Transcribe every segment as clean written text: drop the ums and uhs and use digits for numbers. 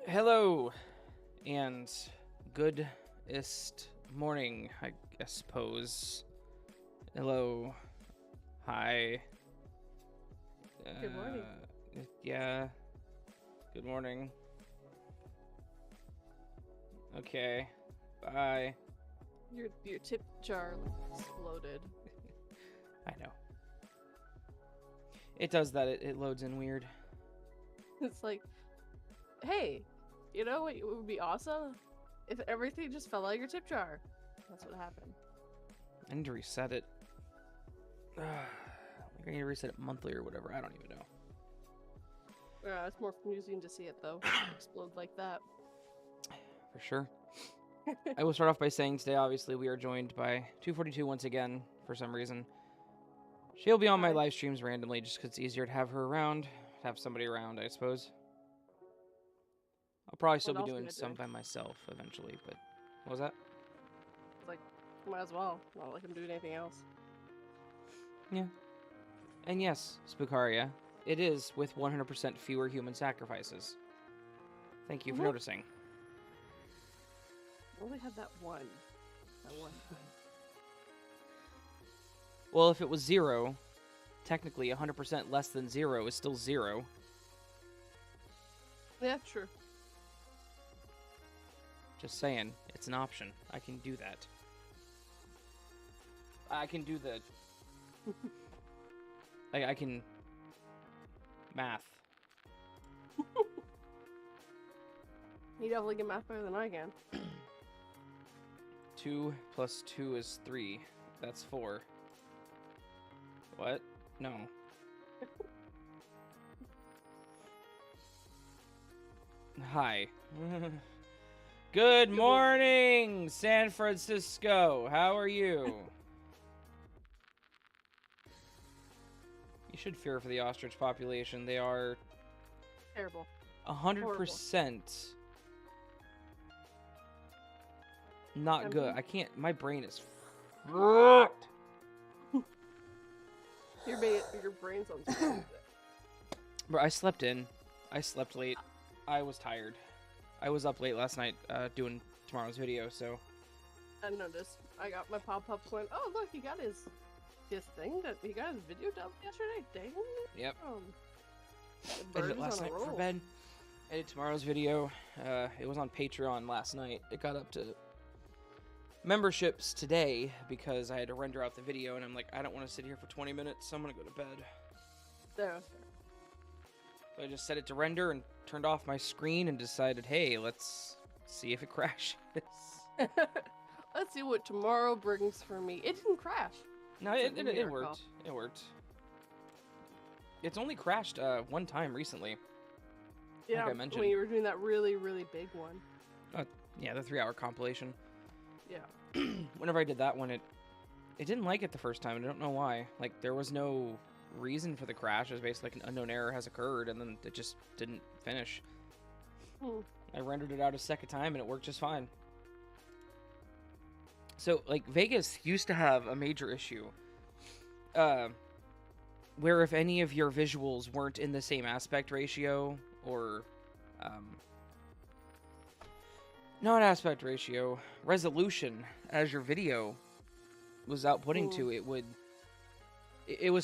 Hello, and goodest morning, I suppose. Hello. Hi. Good morning. Yeah. Good morning. Okay. Bye. Your tip jar exploded. I know. It does that. It loads in weird. It's like, hey, you know what would be awesome? If everything just fell out of your tip jar. That's what happened. I need to reset it. Like I need to reset it monthly or whatever. I don't even know. It's more amusing to see it, though. Explode like that. For sure. I will start off by saying today, obviously, we are joined by 242 once again, for some reason. She'll be on my live streams randomly, just because it's easier to have her around, to have somebody around, I suppose. I'll probably still be doing some by myself eventually, but what was that? It's like, might as well. Not like I'm doing anything else. Yeah. And yes, Spookaria, it is with 100% fewer human sacrifices. Thank you for noticing. I only had that one. That one time. Well, if it was 0, technically 100% less than 0 is still 0. Yeah, true. Just saying, it's an option. I can do that. I can do the... I can... math. You definitely get math better than I can. 2 plus 2 is 3. That's 4. What? No. Hi. Good morning, San Francisco. How are you? You should fear for the ostrich population. They are Terrible. 100% not good. I can't. My brain is fucked. Your brain's on something. Bro, I slept in. I slept late. I was tired. I was up late last night doing tomorrow's video, so... I noticed. I got my pop-up going, oh, look, he got his thing, that he got his video done yesterday. Dang. Yep. The I did bird it is last on a night for roll. bed. I did tomorrow's video. It was on Patreon last night. It got up to memberships today because I had to render out the video, and I'm like, I don't want to sit here for 20 minutes, so I'm going to go to bed. There. So I just set it to render and turned off my screen and decided, hey, let's see if it crashes. Let's see what tomorrow brings for me. It didn't crash. No, it worked. It worked. It's only crashed one time recently. Yeah, like I mentioned. when you were doing that really, really big one. Yeah, the 3-hour compilation. Yeah. Whenever I did that one, it didn't like it the first time. I don't know why. Like, there was no reason for the crash. It was basically like an unknown error has occurred, and then it just didn't finish. I rendered it out a second time, and it worked just fine. So, like, Vegas used to have a major issue. Where if any of your visuals weren't in the same aspect ratio, or... not aspect ratio, resolution as your video was outputting to, it was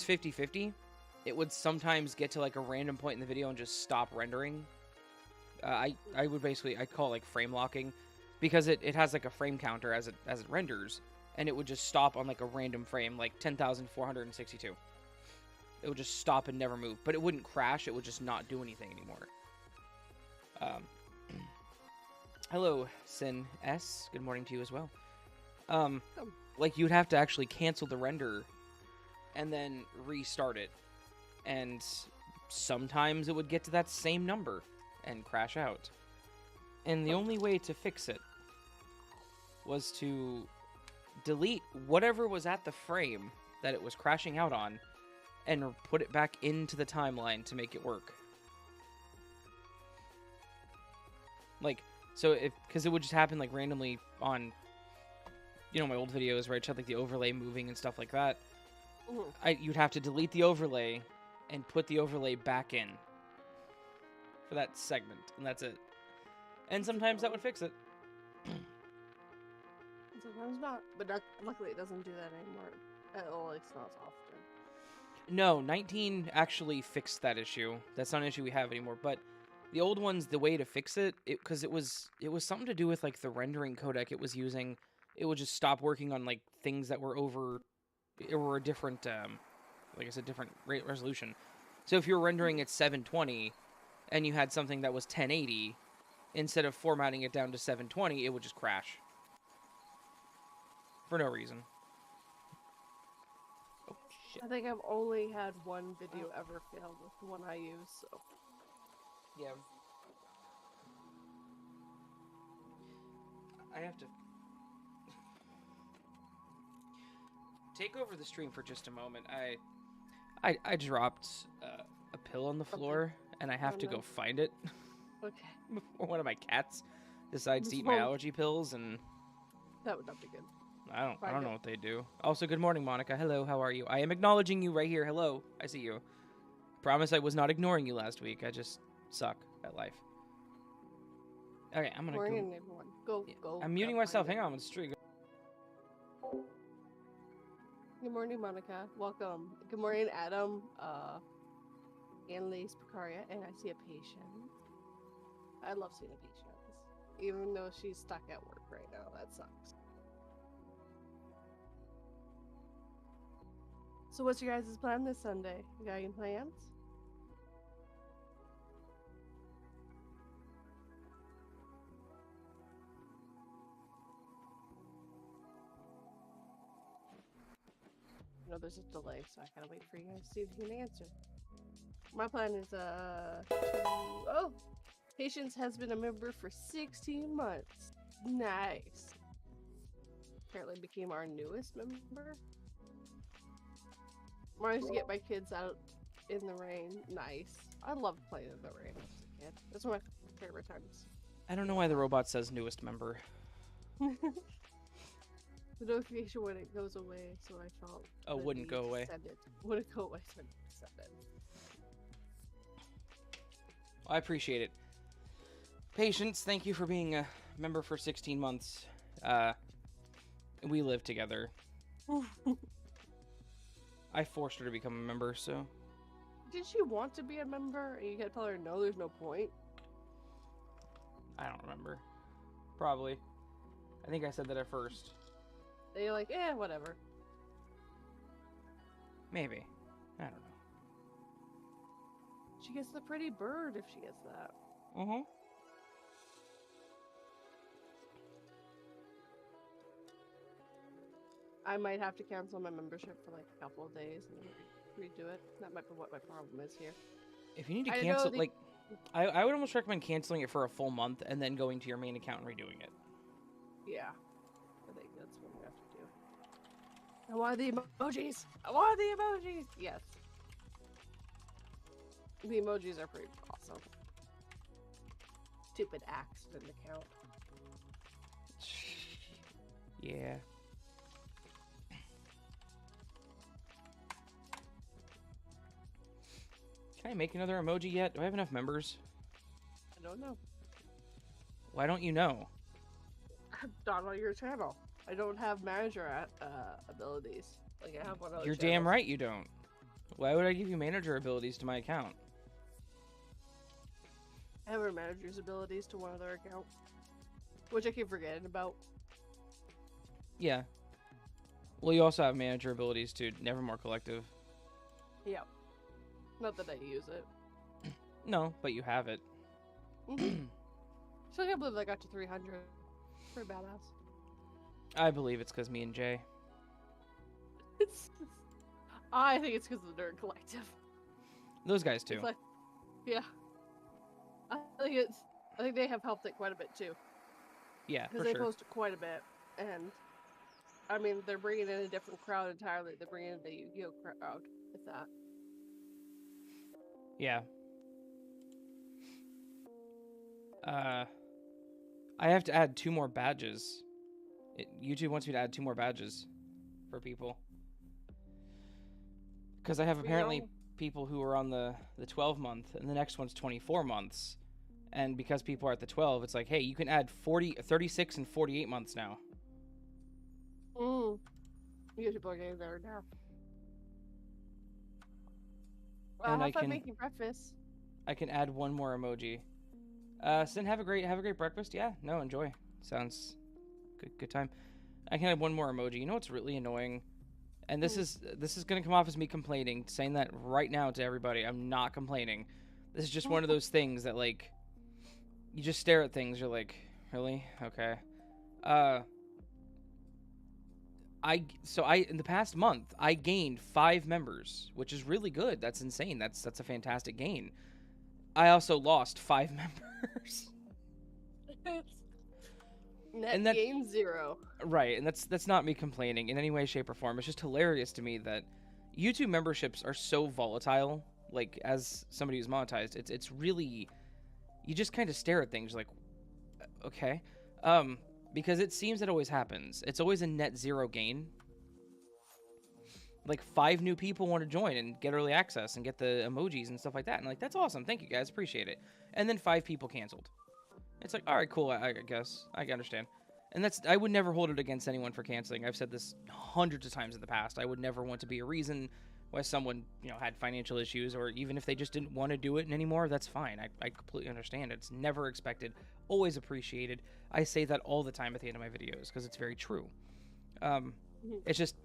50-50. It would sometimes get to like a random point in the video and just stop rendering. I would basically, I'd call it like frame locking, because it has like a frame counter as it renders, and it would just stop on like a random frame, like 10,462. It would just stop and never move, but it wouldn't crash. It would just not do anything anymore. Hello, Sin S. Good morning to you as well. Like, you'd have to actually cancel the render and then restart it. And sometimes it would get to that same number and crash out. And the only way to fix it was to delete whatever was at the frame that it was crashing out on and put it back into the timeline to make it work. Like... So, because it would just happen, like, randomly on, you know, my old videos where I had, like, the overlay moving and stuff like that. You'd have to delete the overlay and put the overlay back in for that segment, and that's it. And sometimes that would fix it. Sometimes not, but luckily it doesn't do that anymore. At least not often. No, 19 actually fixed that issue. That's not an issue we have anymore, but... The old ones, the way to fix it, because it was something to do with, like, the rendering codec it was using. It would just stop working on, like, things that were a different, like I said, different resolution. So if you were rendering at 720, and you had something that was 1080, instead of formatting it down to 720, it would just crash. For no reason. Oh, shit. I think I've only had one video ever fail with the one I use, so... Yeah. I have to take over the stream for just a moment. I dropped a pill on the floor, and I have to go find it. Okay. Before one of my cats decides to eat my allergy pills, and... That would not be good. I don't know what they do. Also, good morning, Monica. Hello, how are you? I am acknowledging you right here. Hello, I see you. Promise I was not ignoring you last week. I just suck at life. Okay, I'm gonna Morning, everyone. Go. I'm muting myself. Hang on, let's stream. Good morning, Monica. Welcome. Good morning, Adam. Annalise, Picaria, and I see a patient. I love seeing a patient, even though she's stuck at work right now. That sucks. So, what's your guys' plan this Sunday? You got any plans? No, there's a delay, so I gotta wait for you guys to see if you can answer. My plan is oh, Patience has been a member for 16 months. Nice. Apparently became our newest member. Wanted to get my kids out in the rain. Nice. I loved playing in the rain as a kid. That's one of my favorite times. I don't know why the robot says newest member. The notification when it goes away, so I felt. Oh, wouldn't go away. Wouldn't go away, so I send it. I appreciate it. Patience, thank you for being a member for 16 months. We live together. I forced her to become a member, so. Did she want to be a member? And you gotta tell her no, there's no point. I don't remember. Probably. I think I said that at first. They're like, whatever. Maybe. I don't know. She gets the pretty bird if she gets that. Uh-huh. I might have to cancel my membership for like a couple of days and redo it. That might be what my problem is here. If you need to cancel, like, I would almost recommend canceling it for a full month and then going to your main account and redoing it. Yeah. I think that's what we have to do. I want the emojis! I want the emojis! Yes. The emojis are pretty awesome. Stupid accident account. Yeah. Can I make another emoji yet? Do I have enough members? I don't know. Why don't you know? I'm not on your channel. I don't have manager abilities. Like I have one on. You're damn right you don't. Why would I give you manager abilities to my account? I have her manager's abilities to one other account, which I keep forgetting about. Yeah. Well, you also have manager abilities to Nevermore Collective. Yep. Not that I use it. No, but you have it. So I can't believe I got to 300. Pretty badass. I believe it's because me and Jay. I think it's because of the Nerd Collective. Those guys too. It's like, yeah. I think they have helped it quite a bit too. Yeah, for because they sure. post quite a bit, and I mean they're bringing in a different crowd entirely. They're bringing in the Yu-Gi-Oh crowd with that. Yeah. I have to add 2 more badges. YouTube wants me to add 2 more badges for people. Because I have apparently people who are on the 12 month, and the next one's 24 months. And because people are at the 12, it's like, hey, you can add 36 and 48 months now. You people are getting better now. Well, And have fun making breakfast. I can add 1 more emoji. Sin, have a great breakfast. Yeah, no, enjoy. Sounds good time. I can add 1 more emoji. You know what's really annoying? And this is gonna come off as me complaining, saying that right now to everybody. I'm not complaining. This is just one of those things that, like, you just stare at things. You're like, really? Okay. In the past month, I gained 5 members, which is really good. That's insane. That's a fantastic gain. I also lost 5 members. Net gain 0. Right, and that's not me complaining in any way, shape, or form. It's just hilarious to me that YouTube memberships are so volatile. Like, as somebody who's monetized, it's really, you just kind of stare at things like, okay. Because it seems it always happens. It's always a net zero gain. Like 5 new people want to join and get early access and get the emojis and stuff like that. And like, that's awesome. Thank you guys. Appreciate it. And then 5 people canceled. It's like, all right, cool. I guess I understand. And I would never hold it against anyone for canceling. I've said this hundreds of times in the past. I would never want to be a reason why someone, had financial issues, or even if they just didn't want to do it anymore, that's fine. I completely understand. It's never expected, always appreciated. I say that all the time at the end of my videos because it's very true. It's just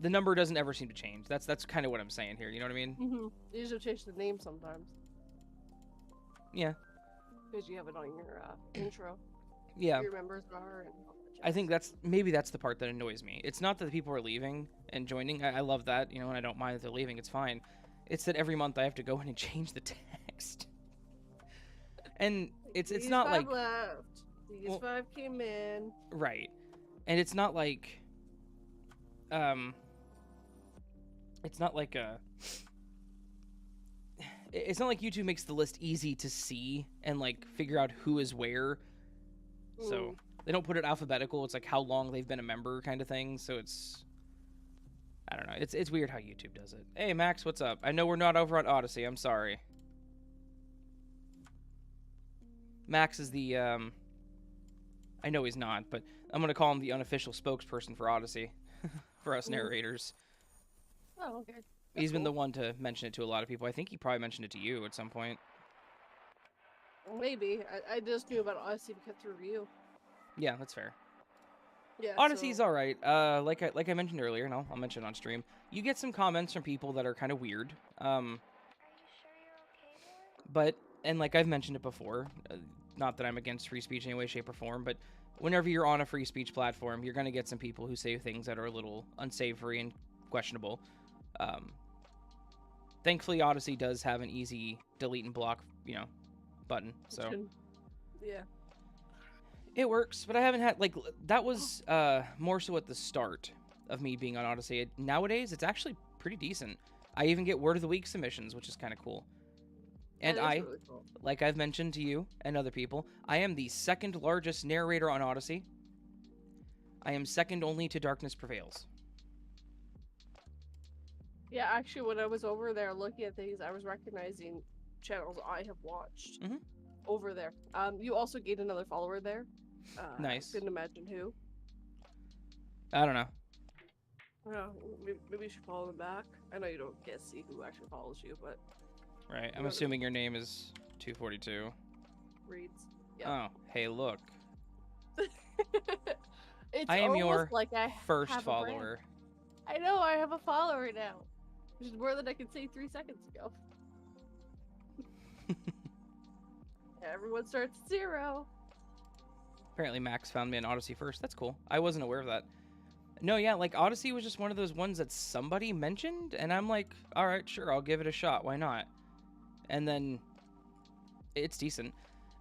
the number doesn't ever seem to change. That's kind of what I'm saying here. You know what I mean? Mm-hmm. You usually change the name sometimes. Yeah. Because you have it on your intro. Yeah. Your members are. And I think that's the part that annoys me. It's not that the people are leaving and joining. I love that, and I don't mind that they're leaving. It's fine. It's that every month I have to go in and change the text. And it's not like left. These 5 came in. Right. And it's not like it's not like it's not like YouTube makes the list easy to see and like figure out who is where. So they don't put it alphabetical. It's like how long they've been a member kind of thing. So I don't know. It's weird how YouTube does it. Hey Max, what's up? I know we're not over on Odyssey. I'm sorry. Max is the I know he's not, but I'm gonna call him the unofficial spokesperson for Odyssey for us narrators. Oh, okay. He's been the one to mention it to a lot of people. I think he probably mentioned it to you at some point. Maybe. I just knew about Odyssey because through you. Yeah, that's fair. Yeah. Odyssey's all right. Like I mentioned earlier, and I'll mention it on stream. You get some comments from people that are kind of weird. But like I've mentioned it before, not that I'm against free speech in any way, shape, or form, but whenever you're on a free speech platform, you're gonna get some people who say things that are a little unsavory and questionable. Thankfully, Odyssey does have an easy delete and block, button. So yeah, it works. But I haven't had that was more so at the start of me being on Odyssey. Nowadays, it's actually pretty decent. I even get word of the week submissions, which is kind of cool. And really cool. Like I've mentioned to you and other people, I am the 2nd largest narrator on Odyssey. I am second only to Darkness Prevails. Yeah, actually, when I was over there looking at things, I was recognizing channels I have watched over there. You also gained another follower there. Nice. Couldn't imagine who. I don't know. Maybe you should follow them back. I know you don't get to see who actually follows you, but... Right, I'm assuming your name is 242. Reads. Yep. Oh, hey, look. I am your like first follower. I know, I have a follower now. Which is more than I could say 3 seconds ago. Everyone starts at 0. Apparently Max found me on Odyssey first. That's cool. I wasn't aware of that. No, yeah, like Odyssey was just one of those ones that somebody mentioned, and I'm like, all right, sure, I'll give it a shot. Why not? And then it's decent.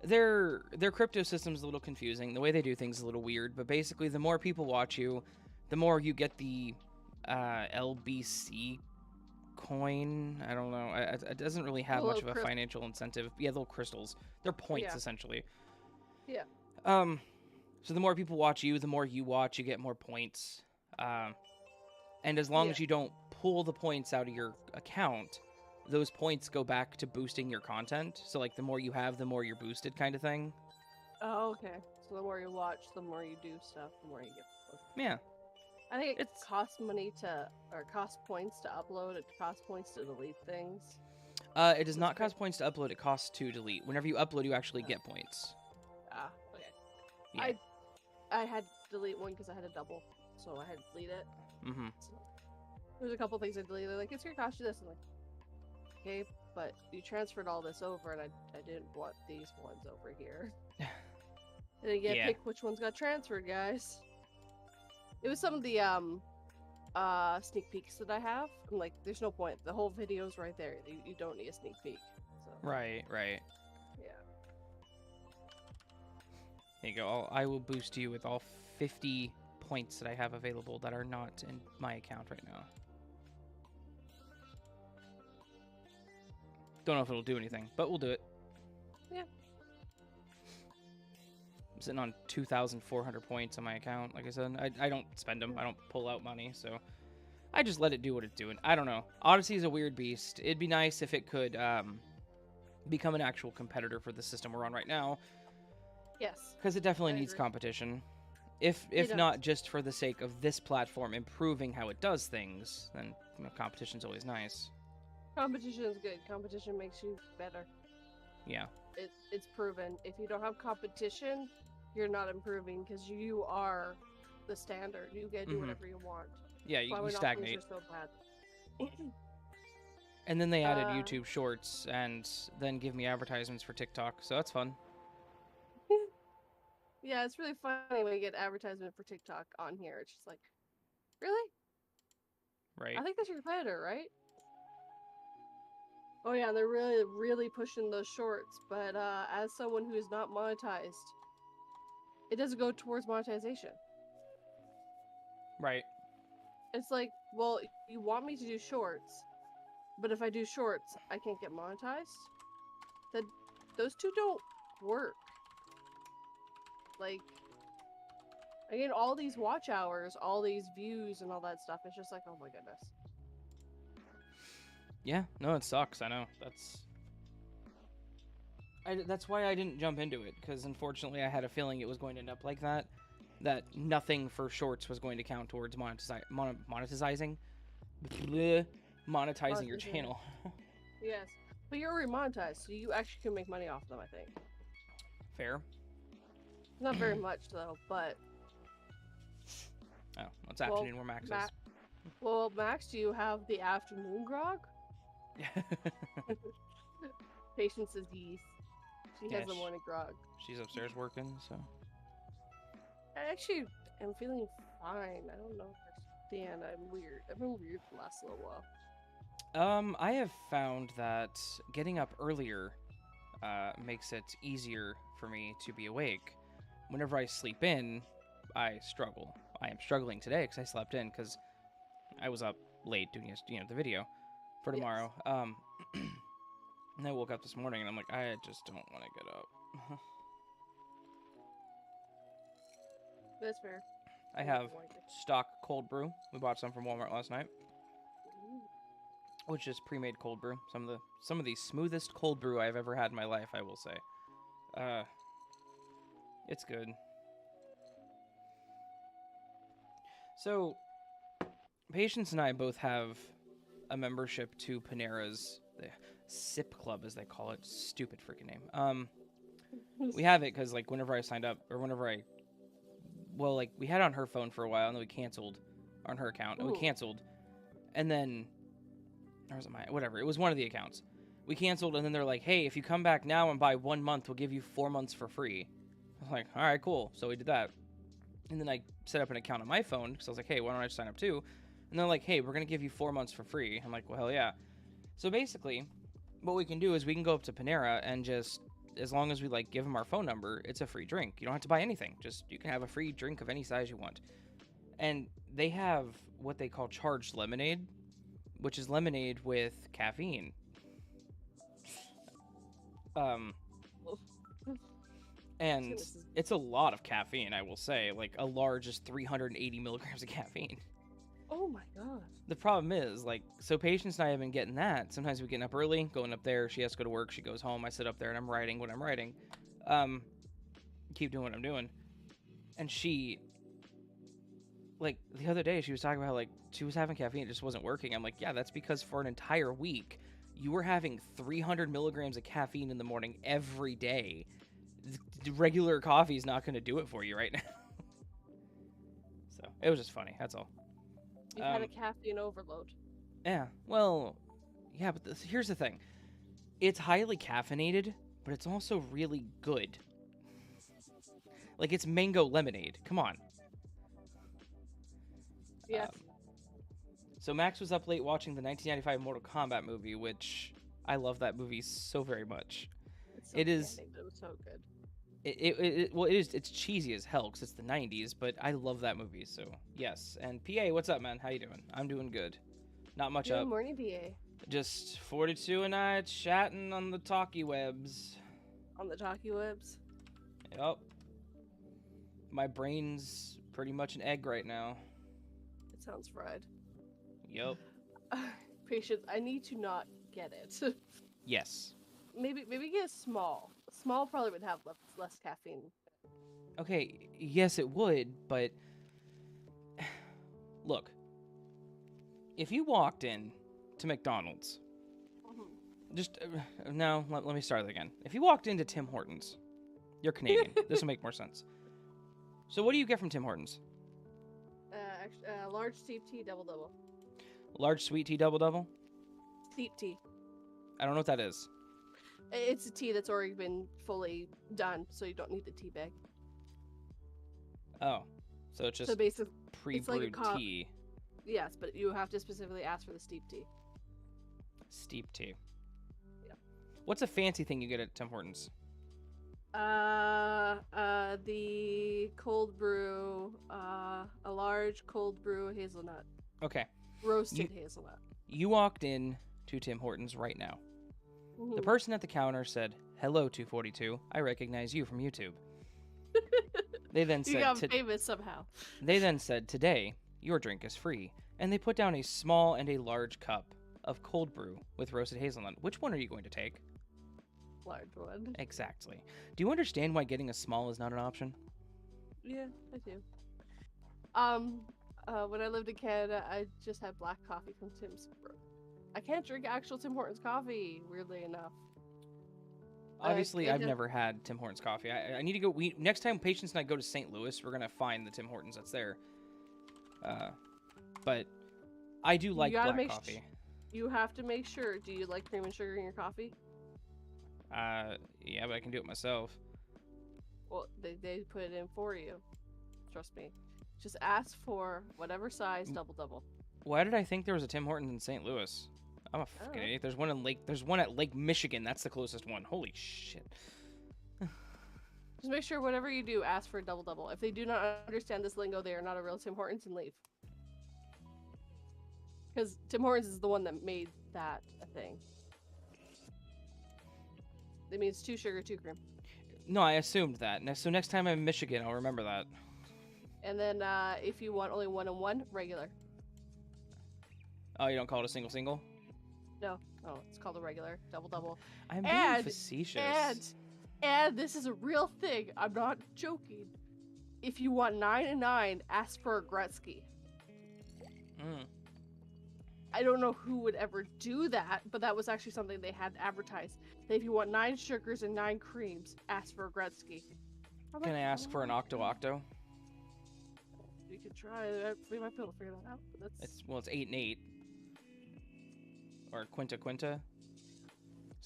Their crypto system's a little confusing. The way they do things is a little weird, but basically the more people watch you, the more you get the LBC coin. I don't know. It doesn't really have much of a financial incentive. Yeah, little crystals. They're points, essentially. Yeah. So the more people watch you, the more you watch, you get more points. And as long as you don't pull the points out of your account, those points go back to boosting your content. So, like, the more you have, the more you're boosted kind of thing. Oh, okay. So the more you watch, the more you do stuff, the more you get. Yeah. I think it costs money or costs points to upload. It costs points to delete things. It does not cost points to upload. It costs to delete. Whenever you upload, you actually get points. Ah, okay. Yeah. I had to delete one because I had a double, so I had to delete it. Mm-hmm. So, there's a couple things I deleted. They're like, it's gonna cost you this. I'm like, okay, but you transferred all this over, and I didn't want these ones over here. And then you gotta pick which ones got transferred, guys. It was some of the sneak peeks that I have. I'm like, there's no point. The whole video's right there. You don't need a sneak peek. So. Right. Yeah. There you go. I will boost you with all 50 points that I have available that are not in my account right now. Don't know if it'll do anything, but we'll do it. Yeah. sitting on 2,400 points on my account. Like I said, I don't spend them. I don't pull out money, so I just let it do what it's doing. I don't know. Odyssey is a weird beast. It'd be nice if it could become an actual competitor for the system we're on right now. Yes. Because it definitely I needs agree. competition. If not just for the sake of this platform improving how it does things, then competition's always nice. Competition is good. Competition makes you better. Yeah. It's proven. If you don't have competition, you're not improving because you are the standard. You get to do whatever you want. Yeah, you stagnate. So bad. And then they added YouTube Shorts and then give me advertisements for TikTok, so that's fun. Yeah, it's really funny when you get advertisement for TikTok on here. It's just like, really? Right. I think that's your competitor, right? Oh yeah, they're really pushing those shorts, but as someone who is not monetized, it doesn't go towards monetization. Right. It's like, well, you want me to do shorts, but if I do shorts, I can't get monetized? Those two don't work. Like, again, all these watch hours, all these views and all that stuff, it's just like, oh my goodness. Yeah, no, it sucks. I know. That's why I didn't jump into it, because unfortunately I had a feeling it was going to end up like that. That nothing for shorts was going to count towards monetizing your channel. Yes, but you're already monetized, so you actually can make money off them, I think. Fair. Not very much, though, but... Oh, it's afternoon where Max is. Well, Max, do you have the afternoon grog? Patience is yes. She has the morning grog. She's upstairs working, so... I actually am feeling fine. I don't know if I understand. I'm weird. I've been weird the last little while. I have found that getting up earlier makes it easier for me to be awake. Whenever I sleep in, I struggle. I am struggling today because I slept in because I was up late doing the video for tomorrow. Yes. And I woke up this morning and I'm like, I just don't want to get up. That's fair. I have stock cold brew. We bought some from Walmart last night. Which is pre-made cold brew. Some of the smoothest cold brew I've ever had in my life, I will say. It's good. So, Patience and I both have a membership to Panera's, the Sip Club, as they call it. Stupid freaking name. We have it because, like, whenever I signed up, or whenever we had it on her phone for a while, and then we canceled on her account, and we canceled, and then, or was it mine? Whatever, it was one of the accounts. We canceled, and then they're like, hey, if you come back now and buy 1 month, we'll give you 4 months for free. I was like, all right, cool. So we did that. And then I set up an account on my phone, because I was like, hey, why don't I just sign up too? And they're like, hey, we're going to give you 4 months for free. I'm like, well, hell yeah. So basically, what we can do is we can go up to Panera and just, as long as we, like, give them our phone number, it's a free drink. You don't have to buy anything. Just, you can have a free drink of any size you want. And they have what they call charged lemonade, which is lemonade with caffeine. And it's a lot of caffeine, I will say. Like, a large is 380 milligrams of caffeine. Oh my god. The problem is, like, so Patience and I have been getting that. Sometimes we get up early, going up there. She has to go to work. She goes home. I sit up there and I'm writing what I'm writing. Keep doing what I'm doing. And she, like, the other day, she was talking about, like, she was having caffeine. It just wasn't working. I'm like, yeah, that's because for an entire week, you were having 300 milligrams of caffeine in the morning every day. The regular coffee is not going to do it for you right now. So, it was just funny. That's all. You had a caffeine overload. Yeah, well, yeah, but here's the thing. It's highly caffeinated, but it's also really good. Like, it's mango lemonade. Come on. Yeah. So Max was up late watching the 1995 Mortal Kombat movie, which I love that movie so very much. It was so good. It's cheesy as hell because it's the 90s, but I love that movie, so yes. And PA, what's up, man? How you doing? I'm doing good. Not much up. Good morning, PA. Just 42 and I chatting on the talkie webs. On the talkie webs? Yep. My brain's pretty much an egg right now. It sounds fried. Yup. Patience, I need to not get it. Yes. maybe get small. Small probably would have less caffeine. Okay, yes it would, but look. If you walked in to McDonald's, just no, let me start again. If you walked into Tim Hortons, you're Canadian. This will make more sense. So what do you get from Tim Hortons? Large steep tea, double. Large sweet tea, double. Steep tea. I don't know what that is. It's a tea that's already been fully done, so you don't need the tea bag. Oh, so it's just so basically pre-brewed tea. Yes, but you have to specifically ask for the steep tea. Steep tea. Yeah. What's a fancy thing you get at Tim Hortons? The cold brew, a large cold brew hazelnut. Okay. Roasted hazelnut. You walked in to Tim Hortons right now. Mm-hmm. The person at the counter said, "Hello, 242. I recognize you from YouTube." They then said, "You got famous somehow." They then said, "Today, your drink is free," and they put down a small and a large cup of cold brew with roasted hazelnut. Which one are you going to take? Large one. Exactly. Do you understand why getting a small is not an option? Yeah, I do. When I lived in Canada, I just had black coffee from Tim's. I can't drink actual Tim Hortons coffee, weirdly enough. Obviously, I've never had Tim Hortons coffee. I need to go. Next time Patience and I go to St. Louis, we're gonna find the Tim Hortons that's there. But I do like black coffee. You have to make sure. Do you like cream and sugar in your coffee? Yeah, but I can do it myself. Well, they put it in for you. Trust me. Just ask for whatever size double. Why did I think there was a Tim Hortons in St. Louis? I'm a fucking idiot. There's one at Lake Michigan. That's the closest one. Holy shit. Just make sure whatever you do, ask for a double. If they do not understand this lingo, they are not a real Tim Hortons and leave. Because Tim Hortons is the one that made that a thing. It means 2 sugar, 2 cream. No, I assumed that. So next time I'm in Michigan, I'll remember that. And then if you want only 1 and 1, regular. Oh, you don't call it a single? No, it's called a regular, double. I'm being facetious. And this is a real thing. I'm not joking. If you want 9 and 9, ask for a Gretzky. I don't know who would ever do that, but that was actually something they had advertised. That if you want 9 sugars and 9 creams, ask for a Gretzky. Can I ask for an octo? We could try. We might be able to figure that out. But it's 8 and 8. Or quinta.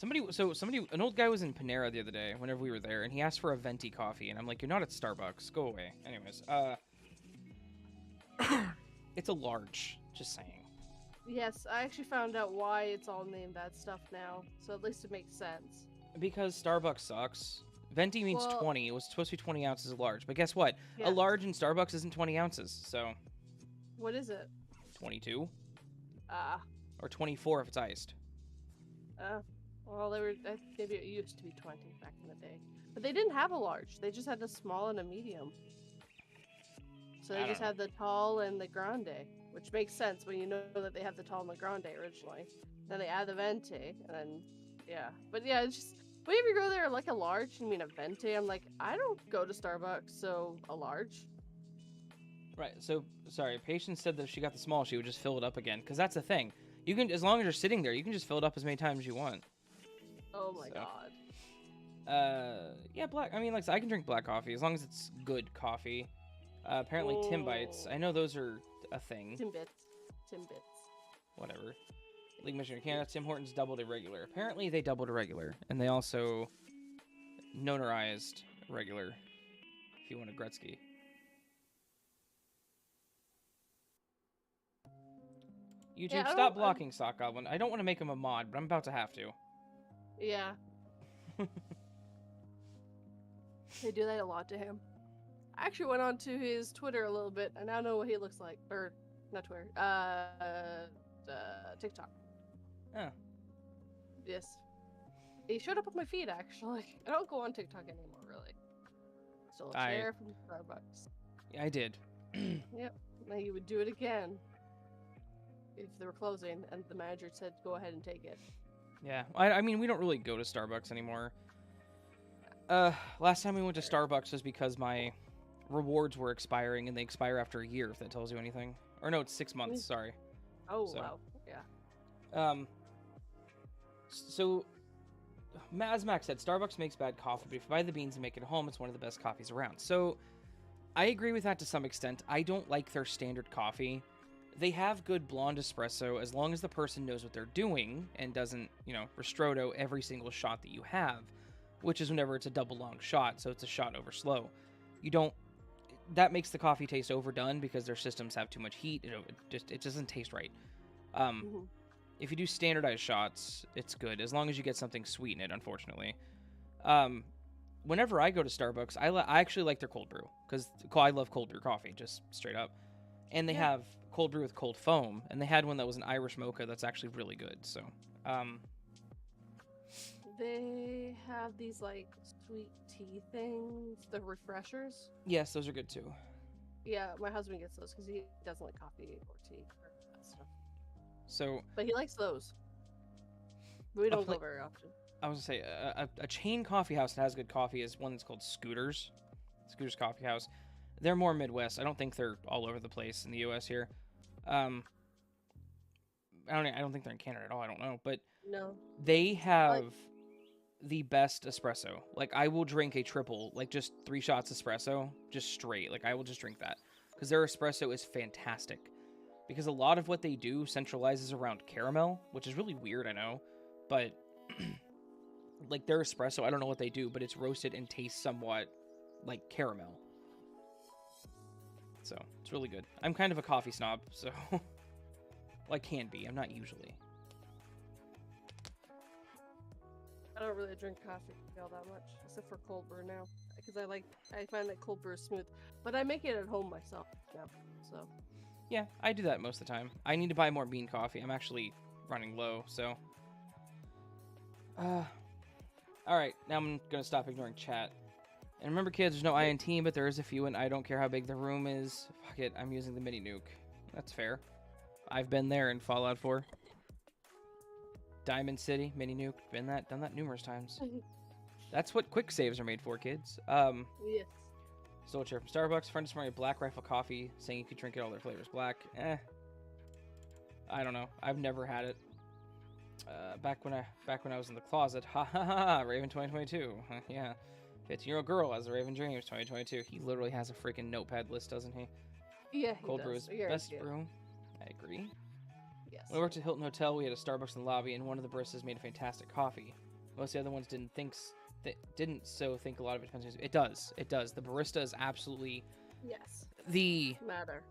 An old guy was in Panera the other day whenever we were there, and he asked for a venti coffee, and I'm like, "You're not at Starbucks. Go away." Anyways, it's a large. Just saying. Yes, I actually found out why it's all named that stuff now, so at least it makes sense. Because Starbucks sucks. Venti means 20. It was supposed to be 20 ounces of large, but guess what? Yeah. A large in Starbucks isn't 20 ounces, so. What is it? 22. Or 24 if it's iced. Well, maybe it used to be 20 back in the day. But they didn't have a large. They just had the small and a medium. So they just had the tall and the grande, which makes sense when you know that they have the tall and the grande originally. Then they add the venti, and then, yeah. But yeah, it's just, whenever you go there like a large, you mean a venti, I'm like, I don't go to Starbucks, so a large. Right, so, sorry, Patience said that if she got the small, she would just fill it up again, because that's the thing. You can, as long as you're sitting there, you can just fill it up as many times as you want. Oh my god. Yeah, I can drink black coffee, as long as it's good coffee. Apparently Tim Bites, I know those are a thing. Timbits. Whatever. Lake Michigan, Canada, Tim Hortons doubled a regular. Apparently they doubled a regular, and they also notarized regular, if you want a Gretzky. YouTube, stop blocking Sock Goblin. I don't want to make him a mod, but I'm about to have to. Yeah. They do that a lot to him. I actually went on to his Twitter a little bit. I now know what he looks like. Or, not Twitter. TikTok. Oh. Yes. He showed up on my feed, actually. I don't go on TikTok anymore, really. Stole a chair from Starbucks. Yeah, I did. Yep. Now you would do it again if they were closing, and the manager said, "Go ahead and take it." Yeah, I mean, we don't really go to Starbucks anymore. Last time we went to Starbucks was because my rewards were expiring, and they expire after a year, if that tells you anything. Or no, it's 6 months, sorry. Oh, So, wow. Yeah. So, as Max said, Starbucks makes bad coffee, but if you buy the beans and make it at home, it's one of the best coffees around. So, I agree with that to some extent. I don't like their standard coffee. They have good blonde espresso as long as the person knows what they're doing and doesn't, ristretto every single shot that you have, which is whenever it's a double long shot, so it's a shot over slow. That makes the coffee taste overdone because their systems have too much heat. It doesn't taste right. If you do standardized shots, it's good, as long as you get something sweet in it, unfortunately. Whenever I go to Starbucks, I actually like their cold brew, because I love cold brew coffee, just straight up. And they have cold brew with cold foam, and they had one that was an Irish mocha that's actually really good, so... They have these, sweet tea things, the refreshers. Yes, those are good, too. Yeah, my husband gets those, because he doesn't like coffee or tea or that stuff. So... But he likes those. But we don't go very often. I was going to say, a chain coffee house that has good coffee is one that's called Scooter's. Scooter's Coffee House. They're more Midwest. I don't think they're all over the place in the U.S. here. I don't think they're in Canada at all. I don't know. But no, they have the best espresso. I will drink a triple, just 3 shots espresso, just straight. I will just drink that. Because their espresso is fantastic. Because a lot of what they do centralizes around caramel, which is really weird, I know. But... their espresso, I don't know what they do, but it's roasted and tastes somewhat like caramel. So, it's really good. I'm kind of a coffee snob, so... well, I can be. I'm not usually. I don't really drink coffee all that much, except for cold brew now. Because I find that cold brew is smooth. But I make it at home myself now, so... Yeah, I do that most of the time. I need to buy more bean coffee. I'm actually running low, so... Alright, now I'm gonna stop ignoring chat. And remember, kids, there's no I in team, but there is a few, and I don't care how big the room is. Fuck it, I'm using the mini nuke. That's fair. I've been there in Fallout 4. Diamond City, mini nuke, done that numerous times. That's what quick saves are made for, kids. Yes. Stole a chair from Starbucks. Friend is smelling Black Rifle coffee, saying you could drink it all their flavors black. I don't know. I've never had it. Back when I was in the closet, ha ha ha, Raven 2022, yeah, 15-year-old girl has a Raven Dreams 2022. He literally has a freaking notepad list, doesn't he? Yeah, Cold brew is best brew. I agree. Yes. When I worked at Hilton Hotel, we had a Starbucks in the lobby, and one of the baristas made a fantastic coffee. Most of the other ones didn't think a lot of it depends. It does. The barista is absolutely the matter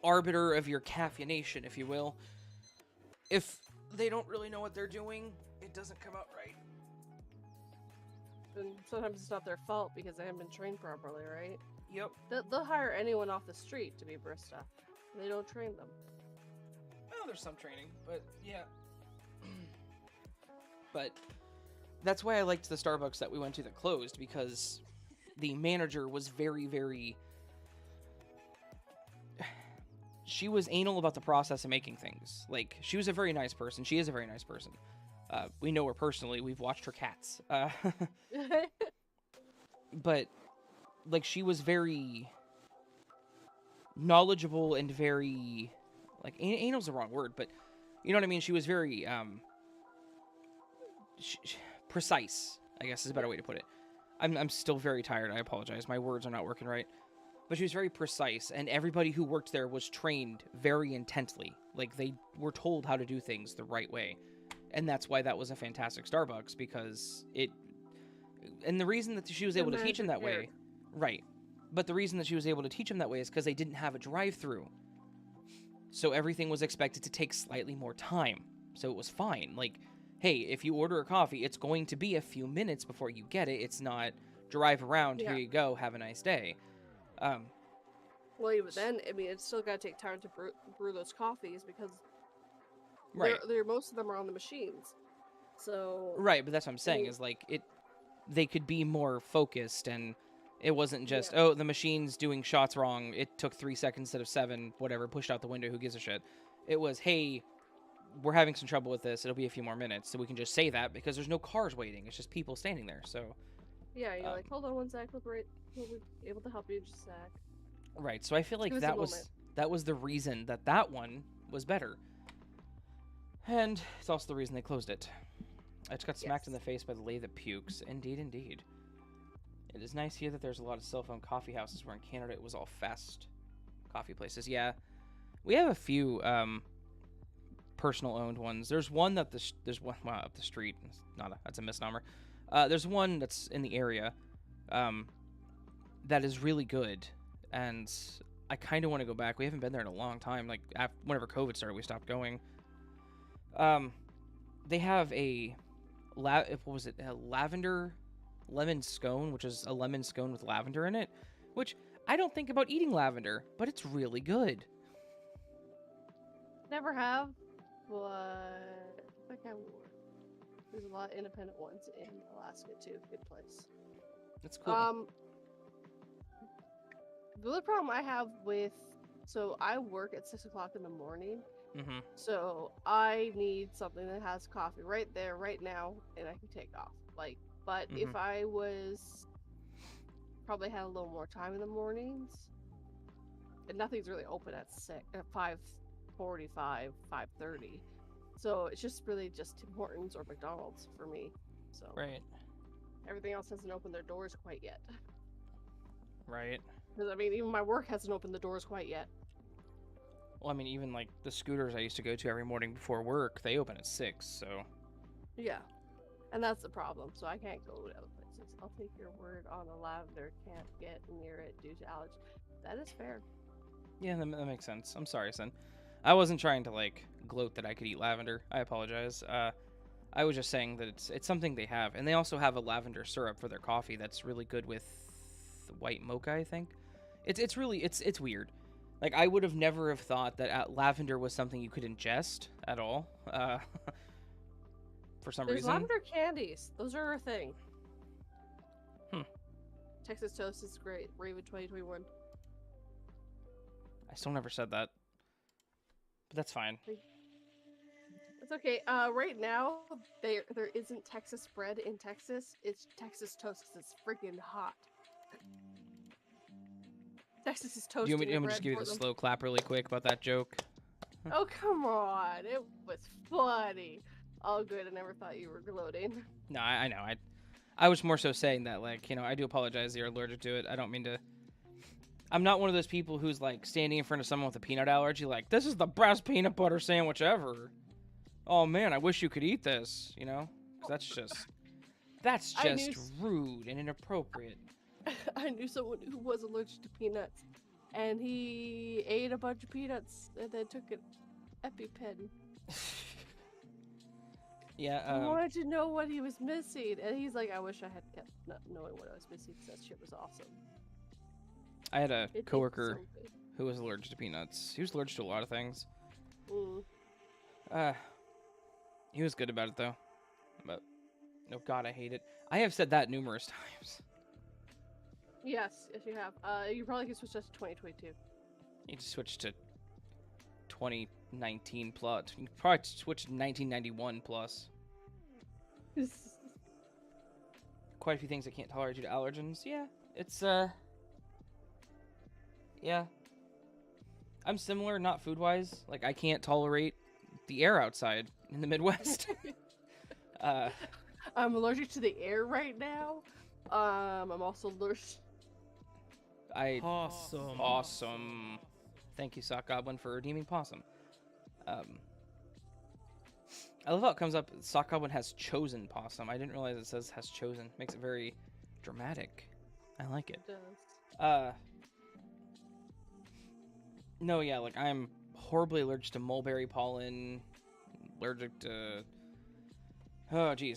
arbiter of your caffeination, if you will. If they don't really know what they're doing, it doesn't come out right. And sometimes it's not their fault because they haven't been trained properly, right? Yep. They'll hire anyone off the street to be barista. They don't train them. Well, there's some training, but yeah. But that's why I liked the Starbucks that we went to that closed, because the manager was very, very... she was anal about the process of making things. She was a very nice person. She is a very nice person. We know her personally. We've watched her cats. But, she was very knowledgeable and very... anal's the wrong word, but you know what I mean? She was very, precise, I guess is a better way to put it. I'm still very tired. I apologize. My words are not working right. But she was very precise, and everybody who worked there was trained very intently. They were told how to do things the right way. And that's why that was a fantastic Starbucks, because it... And the reason that she was able to teach them that way... Right. But the reason that she was able to teach them that way is because they didn't have a drive-through. So everything was expected to take slightly more time. So it was fine. Hey, if you order a coffee, it's going to be a few minutes before you get it. It's not drive around, here you go, have a nice day. Well, even then, I mean, it's still got to take time to brew those coffees because most of them are on the machines. So right, but that's what I'm saying is they could be more focused, and It wasn't just, Yeah. oh, the machine's doing shots wrong. It took 3 seconds instead of 7, whatever, pushed out the window. Who gives a shit? It was, hey, we're having some trouble with this. It'll be a few more minutes. So we can just say that because there's no cars waiting. It's just people standing there. So, Yeah, you're like, hold on one sec. We'll be able to help you in just a sec. right. So I feel like Give us a moment. that was the reason that one was better. And it's also the reason they closed it. I just got smacked in the face by the lathe that pukes. Indeed, indeed. It is nice here that there's a lot of cell phone coffee houses where in Canada it was all fast coffee places. Yeah, we have a few personal owned ones. There's one that there's one up the street. It's that's a misnomer. There's one that's in the area that is really good, and I kind of want to go back. We haven't been there in a long time. Like whenever COVID started, we stopped going. They have a what was it? A lavender lemon scone, which is a lemon scone with lavender in it, which I don't think about eating lavender, but it's really good. Never have, but I think I would. There's a lot of independent ones in Alaska too. Good place. That's cool. The other problem I have so I work at 6 o'clock in the morning. Mm-hmm. So I need something that has coffee right there, right now, and I can take off. But if I probably had a little more time in the mornings, and nothing's really open at 5:45, 5:30. So it's just really just Tim Hortons or McDonald's for me. So Right. everything else hasn't opened their doors quite yet. Right. Because I mean, even my work hasn't opened the doors quite yet. Well, I mean, even like the scooters I used to go to every morning before work, they open at 6. So. Yeah. And that's the problem, so I can't go to other places. I'll take your word on the lavender. Can't get near it due to allergy. That is fair. Yeah, that makes sense. I'm sorry, son. I wasn't trying to like gloat that I could eat lavender. I apologize. I was just saying that it's something they have, and they also have a lavender syrup for their coffee that's really good with white mocha. I think it's really weird. Like I would have never have thought that lavender was something you could ingest at all. For some There's reason. lavender candies. Those are a thing. Texas Toast is great. Raven 2021. I still never said that. But that's fine. It's okay. Right now, there isn't Texas bread in Texas. It's Texas Toast because it's freaking hot. Texas is toasting. Do you want me to just give you the slow clap really quick about that joke? Oh, come on. It was funny. All good. I never thought you were gloating. No, I know. I was more so saying that, like, you know, I do apologize that you're allergic to it. I don't mean to. I'm not one of those people who's, like, standing in front of someone with a peanut allergy, like, this is the best peanut butter sandwich ever. Oh, man, I wish you could eat this, you know? 'Cause that's just rude and inappropriate. I knew someone who was allergic to peanuts, and he ate a bunch of peanuts and then took an EpiPen. Yeah, I wanted to know what he was missing, and he's like, I wish I had kept not knowing what I was missing because that shit was awesome. I had a coworker who was allergic to peanuts. He was allergic to a lot of things. He was good about it, though. But, oh god, I hate it. I have said that numerous times. Yes, you have. You probably can switch that to 2022. You just switch to 2019 plus. You can probably switch to 1991 plus. Quite a few things I can't tolerate due to allergens. Yeah, it's yeah. I'm similar, not food-wise. Like, I can't tolerate the air outside in the Midwest. I'm allergic to the air right now. I'm also allergic. Awesome. Thank you, Sock Goblin, for redeeming possum. I love how it comes up. Sock Goblin has chosen possum. I didn't realize it says has chosen. Makes it very dramatic. I like it. It does. No, yeah, like I'm horribly allergic to mulberry pollen. Allergic to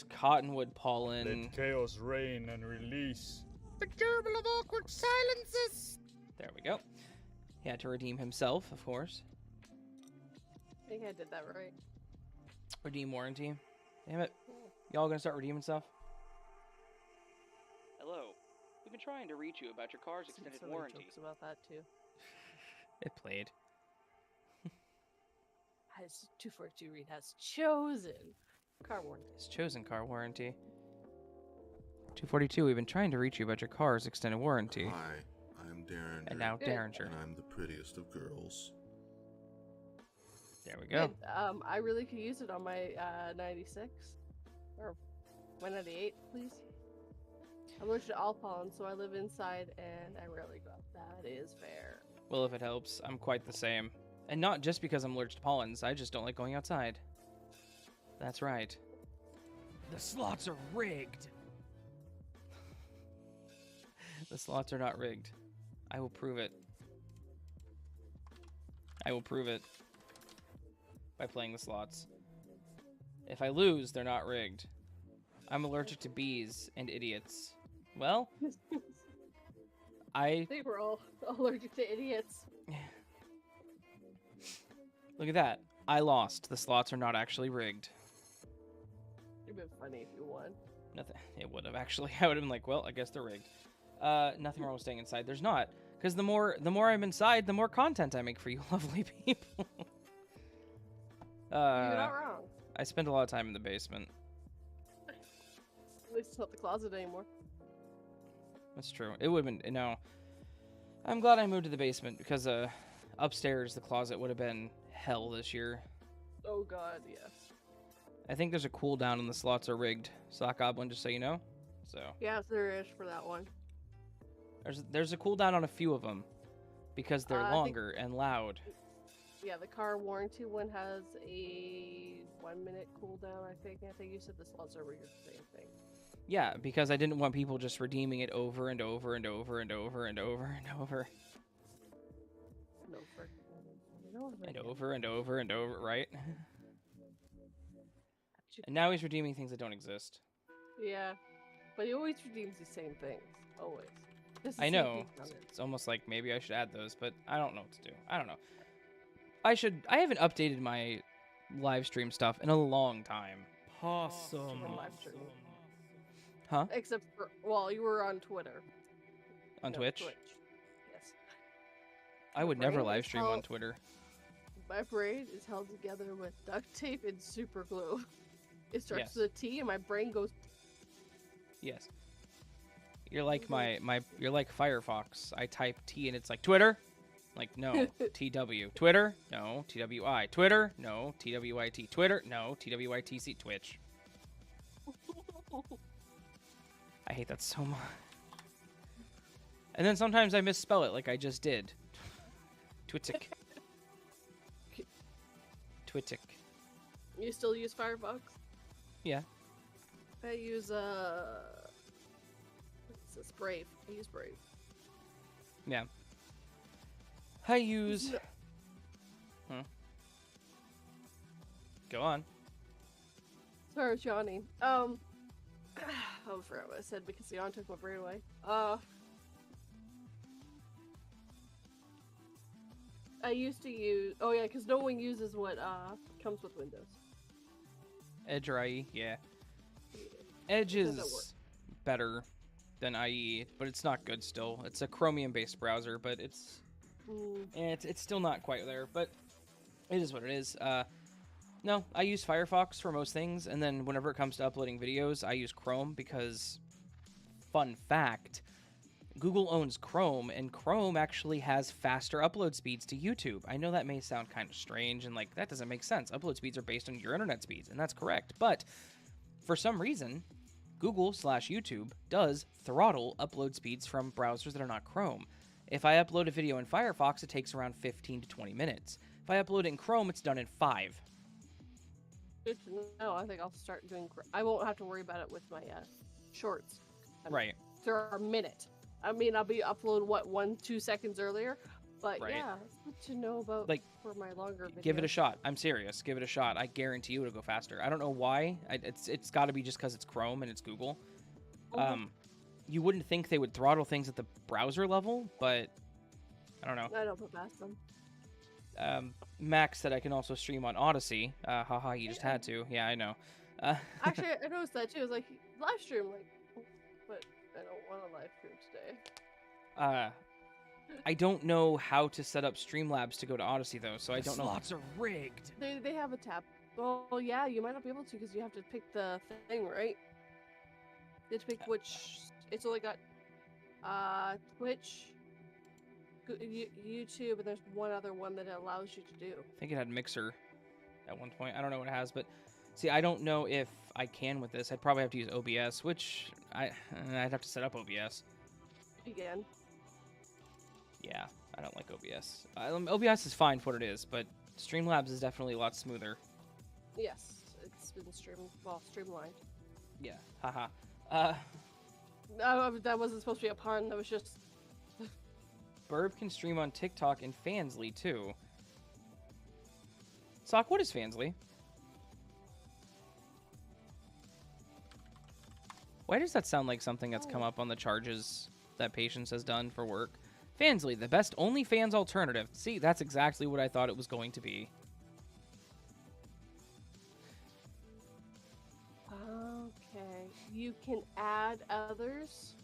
cottonwood pollen. Let chaos reign and release the gerbil of awkward silences. There we go. He had to redeem himself, of course. I think I did that right. Redeem warranty. Damn it. Y'all gonna start redeeming stuff? Hello. We've been trying to reach you about your car's Seen extended so many warranty. jokes about that too. It played. Has 242 Reed has chosen car warranty. It's chosen car warranty. 242, we've been trying to reach you about your car's extended warranty. Hi, I'm Derringer. And now Good. Derringer. And I'm the prettiest of girls. There we go. Good. I really could use it on my 96 or my 98, please. I'm allergic to all pollen, so I live inside and I rarely go out. That is fair. Well, if it helps, I'm quite the same. And not just because I'm allergic to pollens, I just don't like going outside. That's right. The slots are rigged. The slots are not rigged. I will prove it. I will prove it by playing the slots. If I lose, they're not rigged. I'm allergic to bees and idiots. Well, I think we're all allergic to idiots. Look at that. I lost. The slots are not actually rigged. It'd been funny if you won. Nothing. It would have actually. I would have been like, well, I guess they're rigged. Nothing wrong with staying inside. There's not, because the more I'm inside, the more content I make for you, lovely people. You're not wrong. I spend a lot of time in the basement. At least it's not the closet anymore. That's true. It would have been. No. I'm glad I moved to the basement because upstairs the closet would have been hell this year. Oh god, yes. I think there's a cooldown and the slots are rigged. Sock Goblin, just so you know. So. Yes, there is for that one. There's a cooldown on a few of them because they're I longer and loud. Yeah, the car warranty one has a 1 minute cooldown, I think. I think you said the slots are rigged the same thing. Yeah, because I didn't want people just redeeming it over and over and over and over and over and over. No, for And over and over and over, right? And now he's redeeming things that don't exist. Yeah, but he always redeems the same things. Always. Just the I same know. things on it. It's almost like maybe I should add those, but I don't know what to do. I don't know. I haven't updated my live stream stuff in a long time. Possum. From live stream. Huh? Except for, well, you were on Twitter. On No, Twitch? Yes. I would My never brain live is stream on held- Twitter. My brain is held together with duct tape and super glue. It starts Yes. with a T and my brain goes. Yes. You're like you're like Firefox. I type T and it's like Twitter? Like no, TW. Twitter? No, TWI. Twitter? No, TWIT. Twitter? No, TWITC. Twitch. I hate that so much. And then sometimes I misspell it like I just did. Twitic. Twitic. You still use Firefox? Yeah. I use what's this? Brave. I use Brave. Yeah. I use... Huh? Go on. Sorry, I was yawning. Oh, I forgot what I said because the yawn took my brain away. I used to use. Oh yeah, because no one uses what comes with Windows. Edge or IE? Yeah. Edge Doesn't work. is better than IE, but it's not good still. It's a Chromium-based browser, but it's still not quite there, but it is what it is. No, I use Firefox for most things, and then whenever it comes to uploading videos, I use Chrome because, fun fact, Google owns Chrome, and Chrome actually has faster upload speeds to YouTube. I know that may sound kind of strange, and like, that doesn't make sense. Upload speeds are based on your internet speeds, and that's correct, but for some reason, Google/YouTube does throttle upload speeds from browsers that are not Chrome. If I upload a video in Firefox, it takes around 15 to 20 minutes. If I upload it in Chrome, it's done in 5. Good to know. I think I'll start doing. I won't have to worry about it with my shorts. Right. They're a minute. I mean, I'll be upload 1-2 seconds earlier, but Right. yeah, it's good to know about Like, for my longer videos. Give it a shot. I'm serious. Give it a shot. I guarantee you it'll go faster. I don't know why. It's got to be just because it's Chrome and it's Google. You wouldn't think they would throttle things at the browser level, but I don't know. I don't put past them. Max said I can also stream on Odyssey. Haha, you just had to. Yeah, I know. Actually, I noticed that too. It's like live stream, like, but I don't want a live stream today. I don't know how to set up Streamlabs to go to Odyssey though, so I don't know. Slots are rigged. They have a tab. Oh yeah, you might not be able to because you have to pick the thing, right? You have to pick which. It's only got Twitch, YouTube, and there's one other one that it allows you to do. I think it had Mixer at one point. I don't know what it has, but see, I don't know if I can with this. I'd probably have to use OBS, which I'd have to set up OBS. Again. Yeah, I don't like OBS. OBS is fine for what it is, but Streamlabs is definitely a lot smoother. Yes, it's been streamlined. Yeah, haha. No, that wasn't supposed to be a pun. That was just. Burb can stream on TikTok and Fansly too. Sock, what is Fansly? Why does that sound like something that's come up on the charges that Patience has done for work? Fansly, the best OnlyFans alternative. See, that's exactly what I thought it was going to be. Okay. You can add others,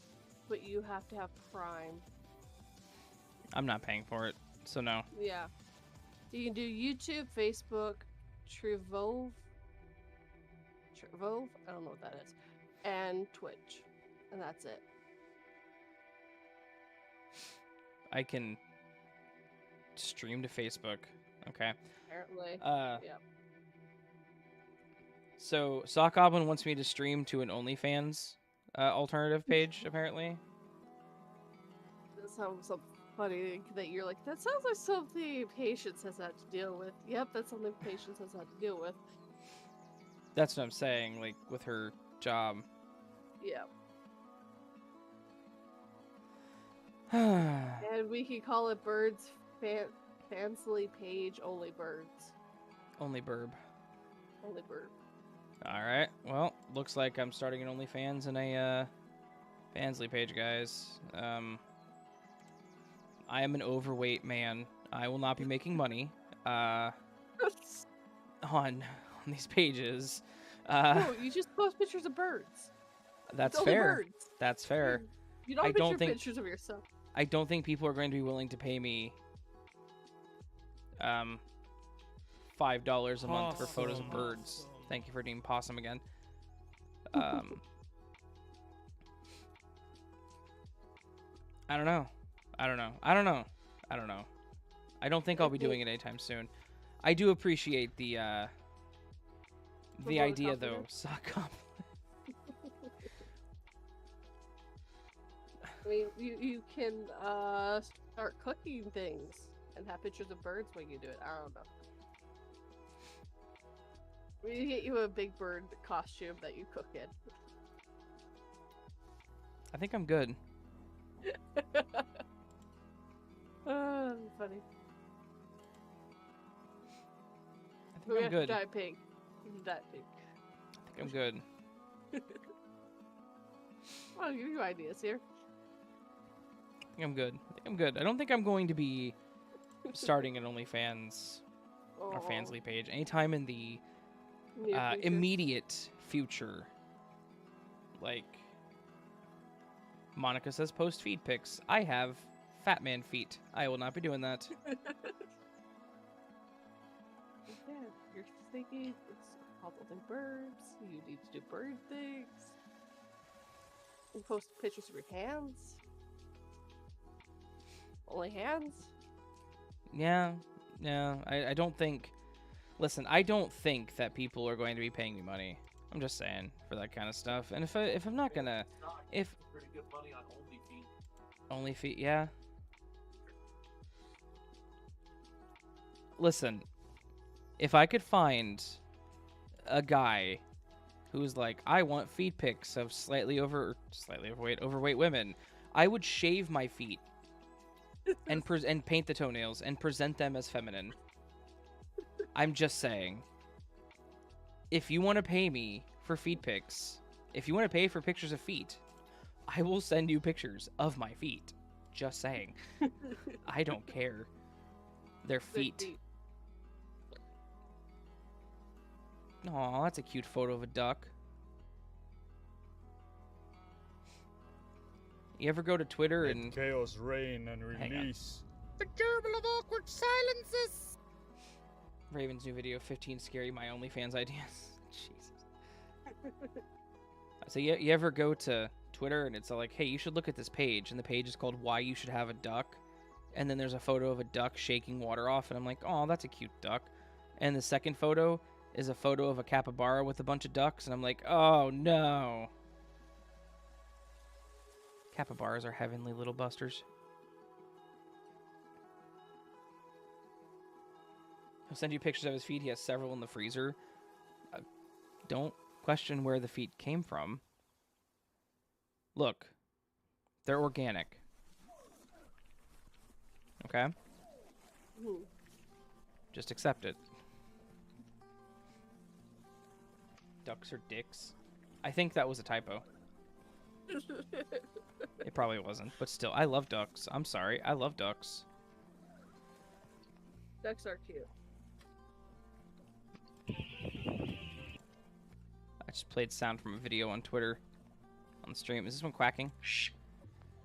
but you have to have Prime. I'm not paying for it, so no. Yeah. You can do YouTube, Facebook, Truvove. I don't know what that is. And Twitch. And that's it. I can stream to Facebook. Okay. Apparently. Yeah. So Sock Goblin wants me to stream to an OnlyFans alternative page, apparently. That sounds so funny that you're like, that sounds like something Patience has had to deal with. Yep, that's something Patience has had to deal with. That's what I'm saying, like, with her job. Yeah. And we can call it Birds Fansly Page Only Birds. Only Burb. Only Bird. Alright, well, looks like I'm starting an OnlyFans and a Fansly page, guys. I am an overweight man. I will not be making money on these pages. No, you just post pictures of birds. That's It's only fair. birds. That's fair. You don't I don't think- pictures of yourself. I don't think people are going to be willing to pay me $5 a month for photos of birds. Thank you for being possum again. I don't know. I don't think I'll be doing it anytime soon. I do appreciate the idea though. compliment. Suck up. I mean, you can start cooking things and have pictures of birds when you do it. I don't know. We need to get you a big bird costume that you cook in. I think I'm good. Funny. I think I'm good. Diet pig. Diet pig. I think I'm good. I'll give you ideas here. I think I'm good. I don't think I'm going to be starting an OnlyFans or Oh, Fansly page anytime in the near future. immediate future. Like, Monica says post feed pics. I have fat man feet. I will not be doing that. Yeah, you're thinking it's called Only Birds. You need to do bird things. You post pictures of your hands. Only hands. Yeah. I don't think. Listen, I don't think that people are going to be paying me money. I'm just saying for that kind of stuff. And if I'm not gonna, if Pretty good money on OnlyFeet. only feet, yeah. Listen, if I could find a guy who's like, I want feet pics of slightly overweight women, I would shave my feet and paint the toenails and present them as feminine. I'm just saying. If you want to pay me for feet pics, if you want to pay for pictures of feet, I will send you pictures of my feet. Just saying. I don't care. They're feet. Aw, that's a cute photo of a duck. You ever go to Twitter Let and chaos reign and Hang on. release. The gerbil of awkward silences. Raven's new video, 15 scary my OnlyFans ideas. Jesus. So you ever go to Twitter and it's all like, hey, you should look at this page, and the page is called Why You Should Have a Duck, and then there's a photo of a duck shaking water off, and I'm like, oh, that's a cute duck. And the second photo is a photo of a capybara with a bunch of ducks, and I'm like, oh no. Capybaras are heavenly little busters. I'll send you pictures of his feet. He has several in the freezer. Don't question where the feet came from. Look, they're organic. Okay? Mhm. Just accept it. Ducks are dicks. I think that was a typo. It probably wasn't, but still, I love ducks. I'm sorry, I love ducks. Ducks are cute. I just played sound from a video on Twitter on the stream. Is this one quacking? Shh.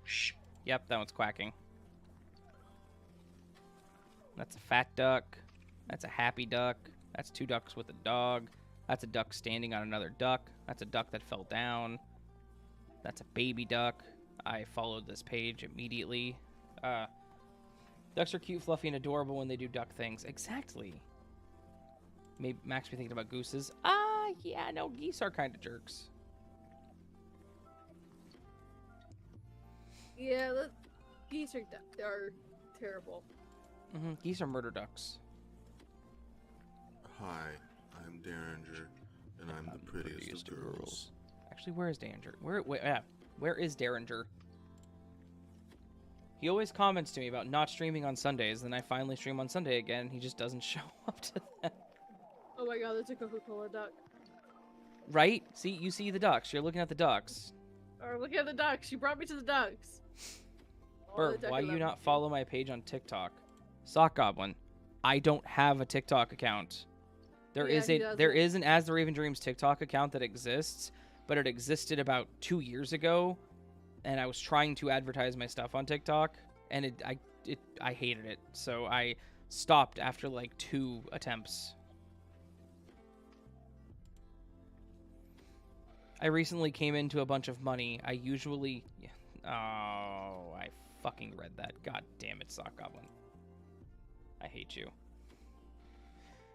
Shh. Yep, that one's quacking. That's a fat duck. That's a happy duck. That's two ducks with a dog. That's a duck standing on another duck. That's a duck that fell down. That's a baby duck. I followed this page immediately. Ducks are cute, fluffy, and adorable when they do duck things. Exactly. Maybe Max be thinking about gooses. Yeah, no, geese are kind of jerks. Yeah, geese are terrible. Geese are murder ducks. Hi, I'm Derringer, and I'm the prettiest of girls. Actually, where is Derringer? Where is Derringer? He always comments to me about not streaming on Sundays, then I finally stream on Sunday again, and he just doesn't show up to that. Oh my god, there's a Coca-Cola duck. Right? See, you see the ducks. You're looking at the ducks. Or look at the ducks. You brought me to the ducks. Oh, Bert, the duck why I you love not you. follow my page on TikTok? Sock Goblin, I don't have a TikTok account. There Yeah, he there doesn't. is an As the Raven Dreams TikTok account that exists, but it existed about 2 years ago, and I was trying to advertise my stuff on TikTok, and I hated it, so I stopped after like 2 attempts. I recently came into a bunch of money. I usually... Oh, I fucking read that. God damn it, Sock Goblin. I hate you.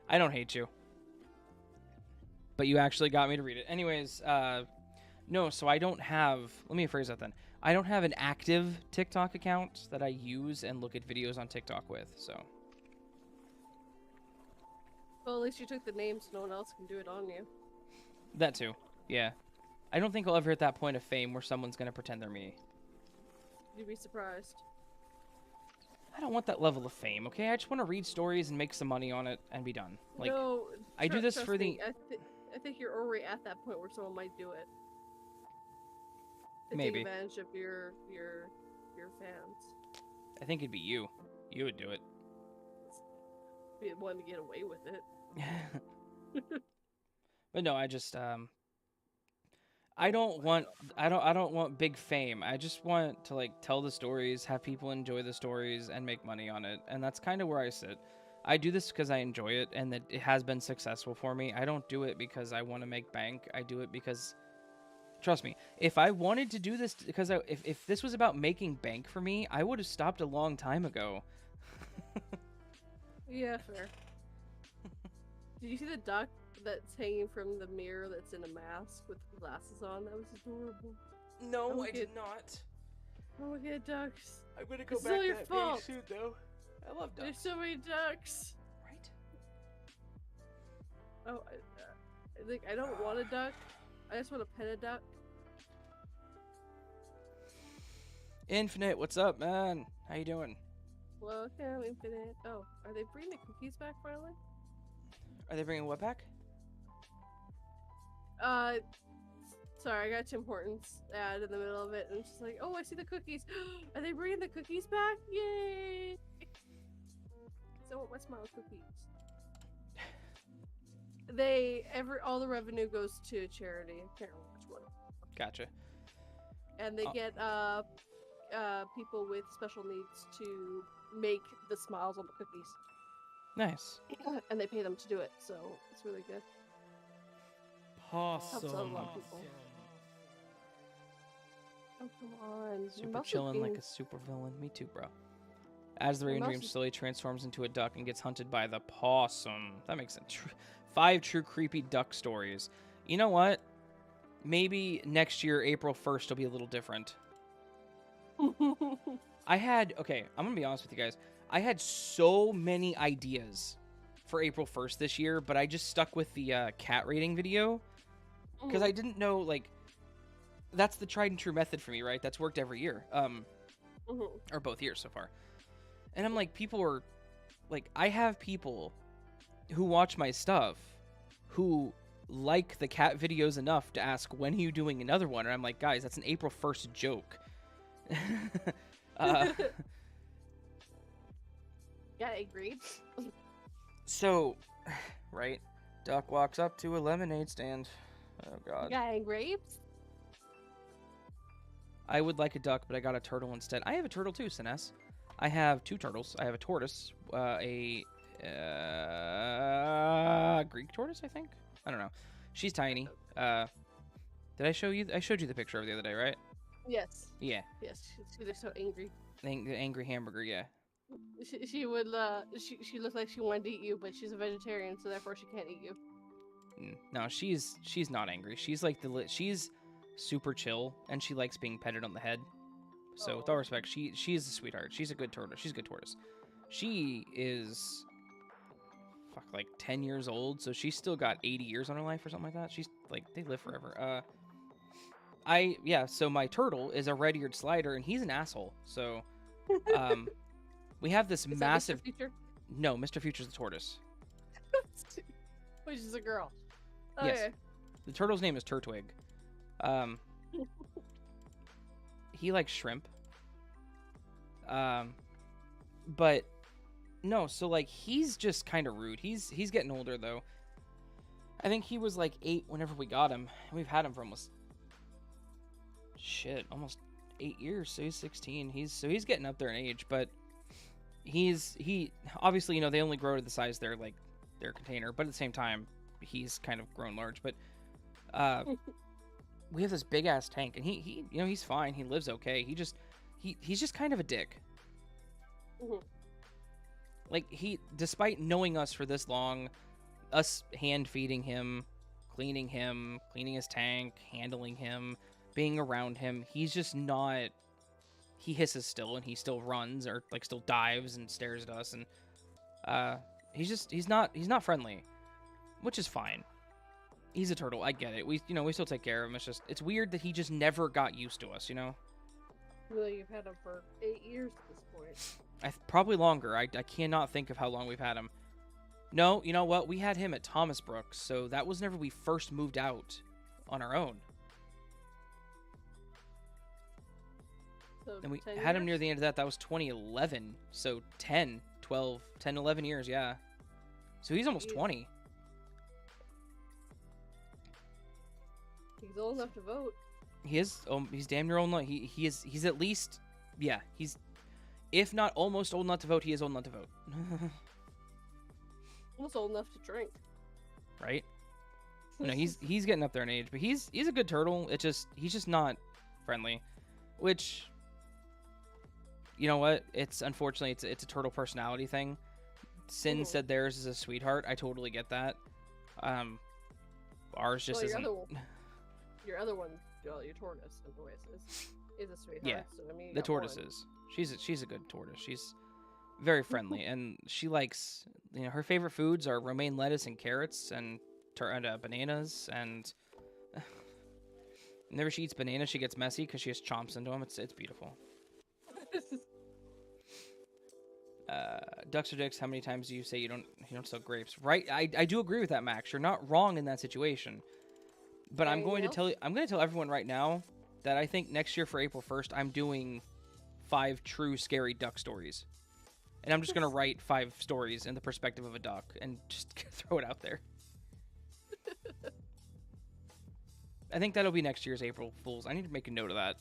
I don't hate you. But you actually got me to read it. Anyways, no, so I don't have... Let me rephrase that then. I don't have an active TikTok account that I use and look at videos on TikTok with, so... Well, at least you took the name so no one else can do it on you. That too, yeah. I don't think I'll ever hit that point of fame where someone's gonna pretend they're me. You'd be surprised. I don't want that level of fame, okay? I just want to read stories and make some money on it and be done. Like, no, I do this trust for me, the... I think you're already at that point where someone might do it. To Maybe. take advantage of your fans. I think it'd be you. You would do it. Be one to get away with it. But no, I just I don't want big fame. I just want to like tell the stories, have people enjoy the stories and make money on it. And that's kind of where I sit. I do this because I enjoy it and that it has been successful for me. I don't do it because I want to make bank. I do it because trust me, if I wanted to do this because if this was about making bank for me, I would have stopped a long time ago. Yeah, fair. Did you see the duck that's hanging from the mirror that's in a mask with glasses on? That was adorable. No, Oh, I good. did not. Oh, yeah, ducks. I'm gonna go It's back all to your that page fault. soon, though. I love There's so many ducks. Right? Oh, I don't want a duck. I just want to pet a duck. Infinite, what's up, man? How you doing? Welcome, Infinite. Oh, are they bringing the cookies back finally? Are they bringing what back? Sorry, I got Tim Hortons ad in the middle of it, and it's just like, oh, I see the cookies. Are they bringing the cookies back? Yay! So, what my smile cookies? All the revenue goes to charity. I can't remember which one. Gotcha. and they Oh. get people with special needs to make the smiles on the cookies, Nice. and they pay them to do it. So it's really good. Helps out a lot of people. Oh come on! Super chillin' like a super villain. Me too, bro. As the My Rain mouse Dream is- slowly transforms into a duck and gets hunted by the possum. That makes sense. 5 true creepy duck stories. You know what? Maybe next year, April 1st, will be a little different. Okay, I'm going to be honest with you guys. I had so many ideas for April 1st this year, but I just stuck with the cat rating video because I didn't know, like, that's the tried and true method for me, right? That's worked every year, or both years so far. And I'm like, people are, like, I have people who watch my stuff who like the cat videos enough to ask, when are you doing another one? And I'm like, guys, that's an April 1st joke. Yeah, it grapes. So, right, duck walks up to a lemonade stand. Oh god. Yeah, grapes. I would like a duck, but I got a turtle instead. I have a turtle too, Sines. I have 2 turtles. I have a tortoise, a Greek tortoise, I think. I don't know. She's tiny. Did I show you? I showed you the picture of the other day, right? Yes. Yeah. Yes. They're so angry. The angry hamburger. Yeah. She would she looked like she wanted to eat you, but she's a vegetarian, so therefore she can't eat you. No, she's not angry. She's like she's super chill, and she likes being petted on the head. So with all respect, she's a sweetheart. She's a good tortoise. She's a good tortoise. She is like 10 years old, so she's still got 80 years on her life or something like that. She's like, they live forever. So my turtle is a red-eared slider, and he's an asshole. So we have this Is massive that Mr. Future? No, Mr. Future's the tortoise. Which is a girl. Yes. Okay. The turtle's name is Turtwig. He likes shrimp. But no, so like he's just kind of rude. He's getting older though. I think he was like 8 whenever we got him. And we've had him for almost 8 years. So he's 16. He's getting up there in age, but he obviously, you know, they only grow to the size their container, but at the same time he's kind of grown large. But we have this big ass tank, and he you know, he's fine. He lives okay. He's just kind of a dick. Like, despite knowing us for this long, us hand feeding him, cleaning his tank, handling him, being around him, he's just not. He hisses still, and he still runs, or like still dives and stares at us, and he's not friendly, which is fine. He's a turtle. I get it. We still take care of him. It's weird that he just never got used to us, you know? Well, you've had him for 8 years at this point. Probably longer. I cannot think of how long we've had him. No, you know what? We had him at Thomas Brooks, so that was whenever we first moved out on our own. So And we 10 had him near years? the end of that. That was 2011. So 10, 11 years, yeah. So he's almost Jeez. 20. He's old enough to vote. He is. He's damn near old enough. He's at least. Yeah. He's, if not almost old enough to vote, he is old enough to vote. Almost old enough to drink. Right? No, he's getting up there in age, but he's a good turtle. He's just not friendly, which, you know what? Unfortunately it's a turtle personality thing. Sin said theirs is a sweetheart. I totally get that. Ours just Well, isn't. Your other one, your tortoise, in the way is a sweetheart. Yeah, So, I mean, you The got tortoise one. is. She's a good tortoise. She's very friendly, and she likes, you know, her favorite foods are romaine lettuce and carrots and bananas, and whenever she eats bananas, she gets messy because she just chomps into them. It's beautiful. Ducks or dicks, how many times do you say you don't sell grapes? Right, I do agree with that, Max. You're not wrong in that situation. But I'm going to tell everyone right now that I think next year for April 1st, I'm doing 5 true scary duck stories. And I'm just going to write 5 stories in the perspective of a duck and just throw it out there. I think that'll be next year's April Fools. I need to make a note of that.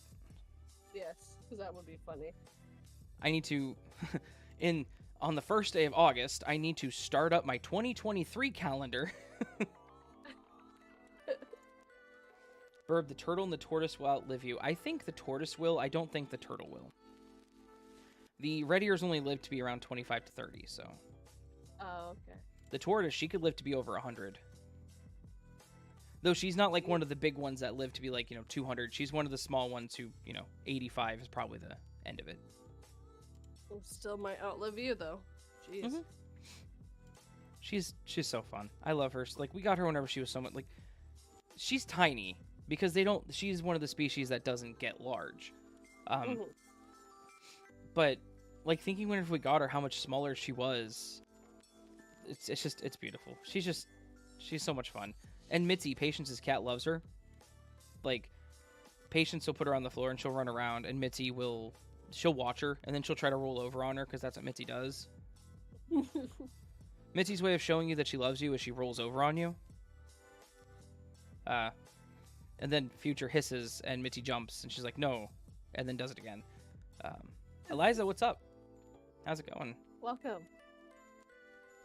Yes, because that would be funny. I need to, on the first day of August, I need to start up my 2023 calendar. Burb, the turtle and the tortoise will outlive you. I think the tortoise will. I don't think the turtle will. The red ears only live to be around 25 to 30, so. Oh, okay. The tortoise, she could live to be over 100. Though she's not like one of the big ones that live to be like, 200. She's one of the small ones who, 85 is probably the end of it. Well, still might outlive you, though. Jeez. Mm-hmm. She's so fun. I love her. Like, we got her whenever she was somewhat, like, she's tiny because she's one of the species that doesn't get large. But, like, thinking whenever we got her how much smaller she was, it's beautiful. She's so much fun. And Mitzi, Patience's cat, loves her. Like, Patience will put her on the floor and she'll run around, and Mitzi she'll watch her, and then she'll try to roll over on her because that's what Mitzi does. Mitzi's way of showing you that she loves you is she rolls over on you. And then Future hisses, and Mitzi jumps, and she's like, no, and then does it again. Eliza, what's up? How's it going? Welcome.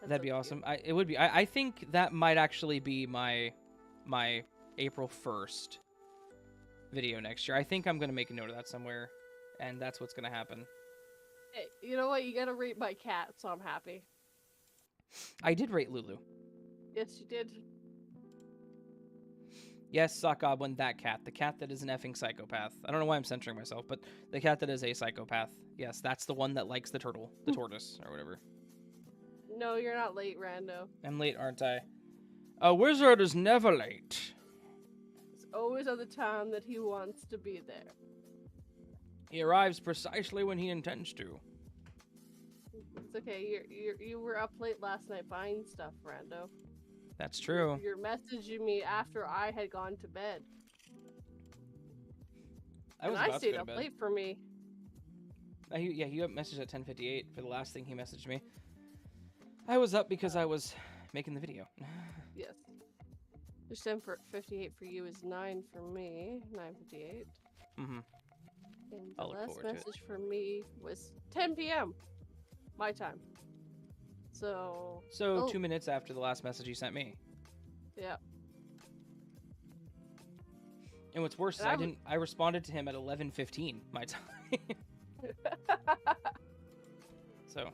That'd be awesome. It would be. I think that might actually be my April 1st video next year. I think I'm going to make a note of that somewhere, and that's what's going to happen. Hey, you know what? You gotta rate my cat, so I'm happy. I did rate Lulu. Yes, you did. Yes, Sockgoblin, that cat. The cat that is an effing psychopath. I don't know why I'm censoring myself, but the cat that is a psychopath. Yes, that's the one that likes the turtle. The tortoise, or whatever. No, you're not late, Rando. I'm late, aren't I? A wizard is never late. It's always at the time that he wants to be there. He arrives precisely when he intends to. It's okay. You were up late last night buying stuff, Rando. That's true. You're messaging me after I had gone to bed. I stayed up late for me. You messaged at 10:58 for the last thing he messaged me. I was up because I was making the video. Yes. There's 10:58 for you is 9 for me. 9:58. Mm-hmm. And the I'll look last forward to it. message for me was 10 p.m. my time. So 2 minutes after the last message you sent me. Yeah. And what's worse is I responded to him at 11:15 my time. So.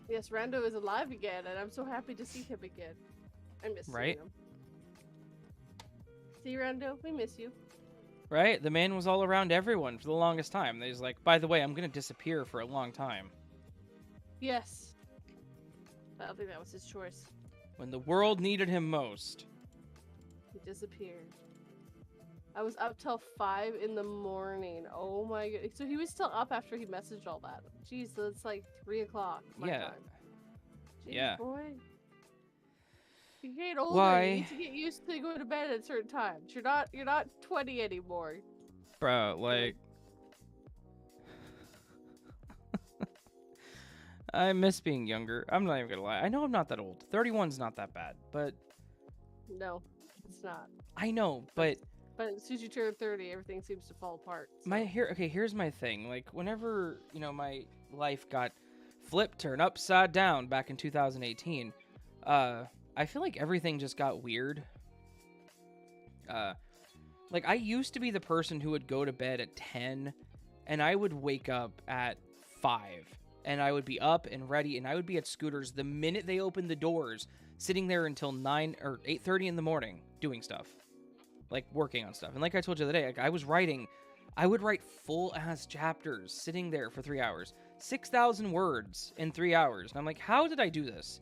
Yes, Rando is alive again, and I'm so happy to see him again. I miss seeing him. See, Rando, we miss you. Right? The man was all around everyone for the longest time. He's like, by the way, I'm going to disappear for a long time. Yes. I don't think that was his choice. When the world needed him most. He disappeared. I was up till 5 in the morning. Oh my god. So he was still up after he messaged all that. Jeez, so it's like 3 o'clock my time. Jeez, yeah. Boy. You get older. Why? You need to get used to going to bed at certain times. You're not 20 anymore. Bro, like... I miss being younger. I'm not even gonna lie. I know I'm not that old. 31's not that bad, but... No, it's not. I know, but... But as soon as you turn 30, everything seems to fall apart. So. Here's my thing. Like, whenever, my life got flipped, turned upside down back in 2018, I feel like everything just got weird. Like, I used to be the person who would go to bed at 10, and I would wake up at 5. And I would be up and ready, and I would be at Scooters the minute they opened the doors, sitting there until 9 or 8:30 in the morning doing stuff. Like, working on stuff. And like I told you the other day, like, I would write full-ass chapters sitting there for 3 hours. 6,000 words in 3 hours. And I'm like, how did I do this?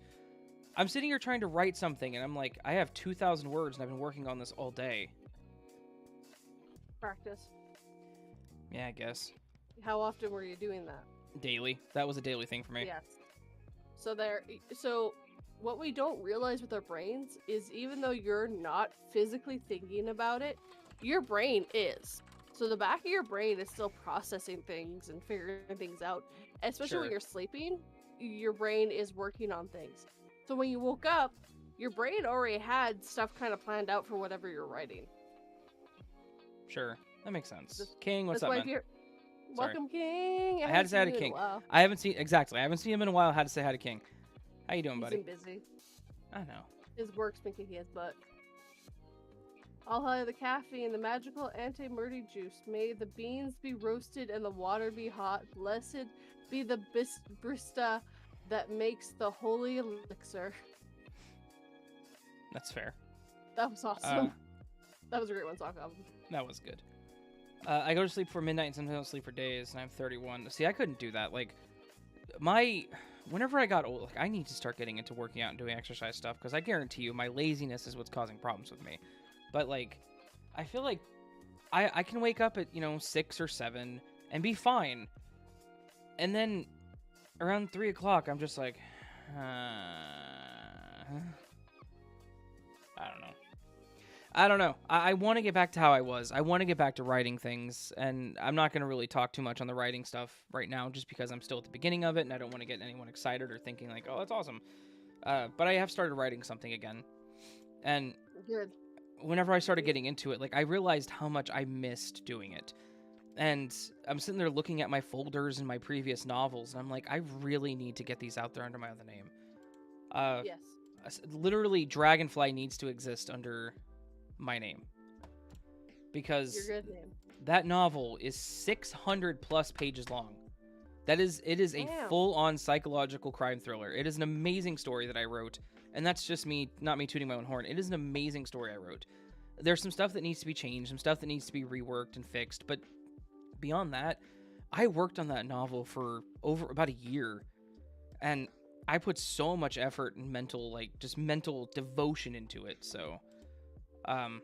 I'm sitting here trying to write something, and I'm like, I have 2,000 words, and I've been working on this all day. Practice. Yeah, I guess. How often were you doing that? Daily. That was a daily thing for me. Yes. So what we don't realize with our brains is even though you're not physically thinking about it, your brain is. So the back of your brain is still processing things and figuring things out. Especially when you're sleeping, your brain is working on things. So when you woke up, your brain already had stuff kind of planned out for whatever you're writing. Sure. That makes sense. That's- King, what's That's up, why man? if you're Sorry. welcome, King. I had to say hi to haven't seen you in King. a while. I haven't seen him in a while. I had to say hi to King. How you doing, He's buddy? been busy. I know. His work's been kicking his butt. All hail the caffeine, the magical anti-murdy juice. May the beans be roasted and the water be hot. Blessed be the brista that makes the holy elixir. That's fair. That was awesome. That was a great one, Sock album. That was good. I go to sleep for midnight and sometimes I don't sleep for days, and I'm 31. See, I couldn't do that. Like, whenever I got old, like, I need to start getting into working out and doing exercise stuff, because I guarantee you my laziness is what's causing problems with me. But, like, I feel like I can wake up at, 6 or 7 and be fine. And then around 3 o'clock, I'm just like, I don't know. I want to get back to how I was. I want to get back to writing things, and I'm not going to really talk too much on the writing stuff right now just because I'm still at the beginning of it, and I don't want to get anyone excited or thinking like, oh, that's awesome. But I have started writing something again. And Good. whenever I started getting into it, like, I realized how much I missed doing it. And I'm sitting there looking at my folders and my previous novels, and I'm like, I really need to get these out there under my other name. Yes. Literally, Dragonfly needs to exist under my name, because Your good name. that novel is 600 plus pages long. It is a Damn. full-on psychological crime thriller. It is an amazing story that I wrote, and that's just me, not me tooting my own horn. It is an amazing story I wrote. There's some stuff that needs to be changed, some stuff that needs to be reworked and fixed, but beyond that, I worked on that novel for over about a year, and I put so much effort and mental devotion into it. So and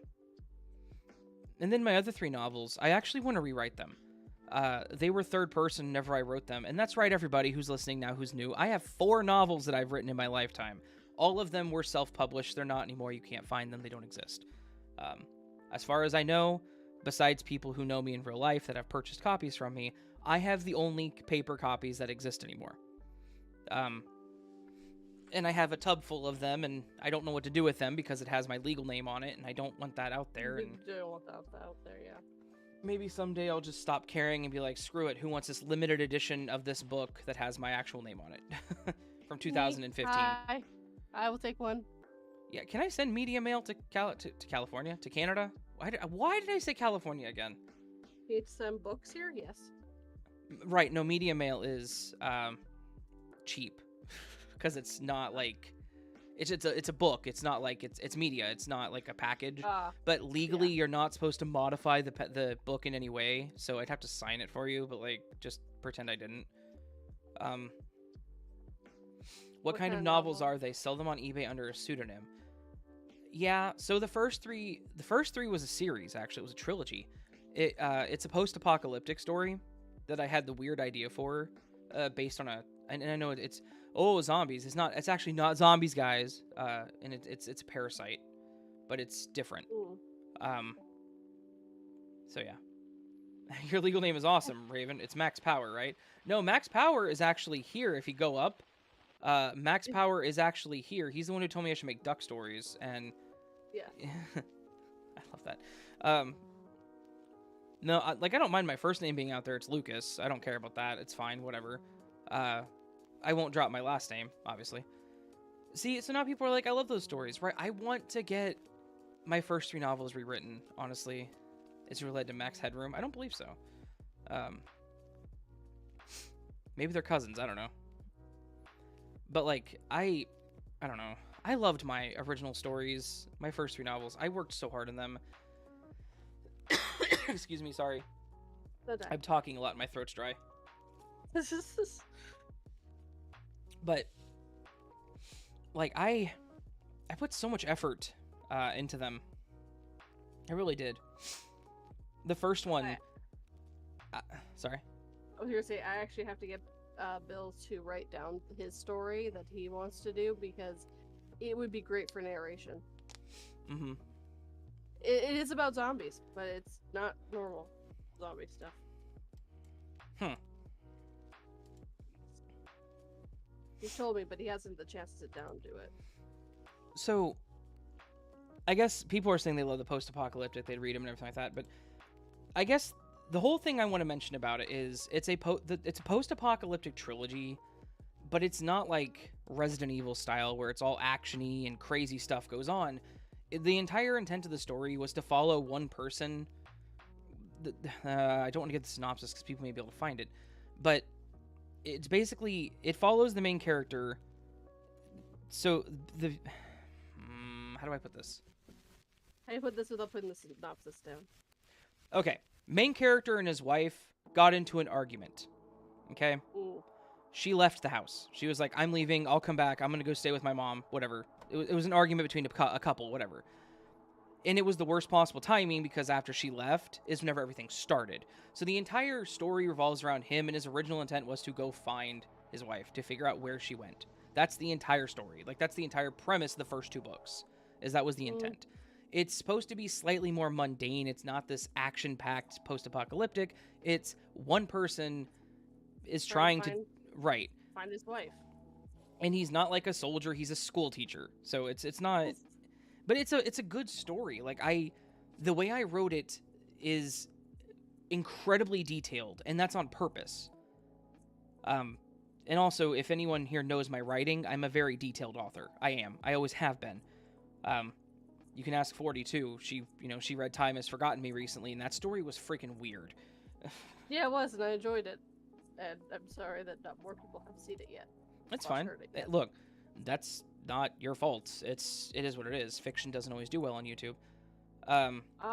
then my other 3 novels, I actually want to rewrite them. They were third person whenever I wrote them, and that's right, everybody who's listening now who's new. I have 4 novels that I've written in my lifetime. All of them were self-published. They're not anymore. You can't find them. They don't exist. As far as I know, besides people who know me in real life that have purchased copies from me, I have the only paper copies that exist anymore. And I have a tub full of them, and I don't know what to do with them because it has my legal name on it, and I don't want that out there. You And don't want that out there, yeah. maybe someday I'll just stop caring and be like, screw it, who wants this limited edition of this book that has my actual name on it? From 2015. Hi. I will take one. Yeah, can I send media mail to California? To Canada? Why did I say California again? You need to send books here? Yes. Right, no, media mail is cheap. Because it's not like... It's a book. It's not like... It's media. It's not like a package. But legally, yeah. you're not supposed to modify the book in any way. So I'd have to sign it for you, but, like, just pretend I didn't. What kind of novels are they? Sell them on eBay under a pseudonym. Yeah, so the first three was a series, actually. It was a trilogy. It's a post-apocalyptic story that I had the weird idea for, based on and I know it's zombies. It's actually not zombies, guys. And it's a parasite, but it's different. Ooh. So yeah. Your legal name is awesome, Raven. It's Max Power, right? No, Max Power is actually here if you go up. Max Power is actually here. He's the one who told me I should make duck stories, and yeah, I love that. No, I don't mind my first name being out there. It's Lucas. I don't care about that. It's fine, whatever. I won't drop my last name, obviously. See, so now people are like, I love those stories, right? I want to get my first 3 novels rewritten, honestly. Is it related to Max Headroom? I don't believe so. Maybe they're cousins. I don't know. But, like, I don't know. I loved my original stories, my first 3 novels. I worked so hard on them. Excuse me, sorry. I'm talking a lot, my throat's dry. But, like, I put so much effort into them. I really did. The first one... sorry? I was going to say, I actually have to get Bill to write down his story that he wants to do, because it would be great for narration. Mm-hmm. It is about zombies, but it's not normal zombie stuff. He told me, but he hasn't the chance to sit down and do it. So, I guess people are saying they love the post-apocalyptic, they'd read them and everything like that, but I guess the whole thing I want to mention about it is it's a post-apocalyptic trilogy, but it's not like Resident Evil style where it's all actiony and crazy stuff goes on. The entire intent of the story was to follow one person. I don't want to get the synopsis because people may be able to find it, but it's basically, it follows the main character. So how do I put this? How do you put this without putting the synopsis down? Okay, main character and his wife got into an argument. Okay, Ooh. she left the house. She was like, "I'm leaving. I'll come back. I'm gonna go stay with my mom. Whatever." It was an argument between a couple. Whatever. And it was the worst possible timing because after she left is whenever everything started. So the entire story revolves around him, and his original intent was to go find his wife, to figure out where she went. That's the entire story. Like, that's the entire premise of the first 2 books, is that was the intent. It's supposed to be slightly more mundane. It's not this action-packed post-apocalyptic. It's one person is trying to find his wife. And he's not like a soldier, he's a school teacher. So it's not, but it's a good story. Like, the way I wrote it is incredibly detailed, and that's on purpose. And also, if anyone here knows my writing, I'm a very detailed author. I always have been. You can ask 42. She read Time Has Forgotten Me recently, and that story was freaking weird. Yeah, it was, and I enjoyed it. And I'm sorry that not more people have seen it yet. That's fine. Look, that's not your fault. It is what it is. Fiction doesn't always do well on YouTube.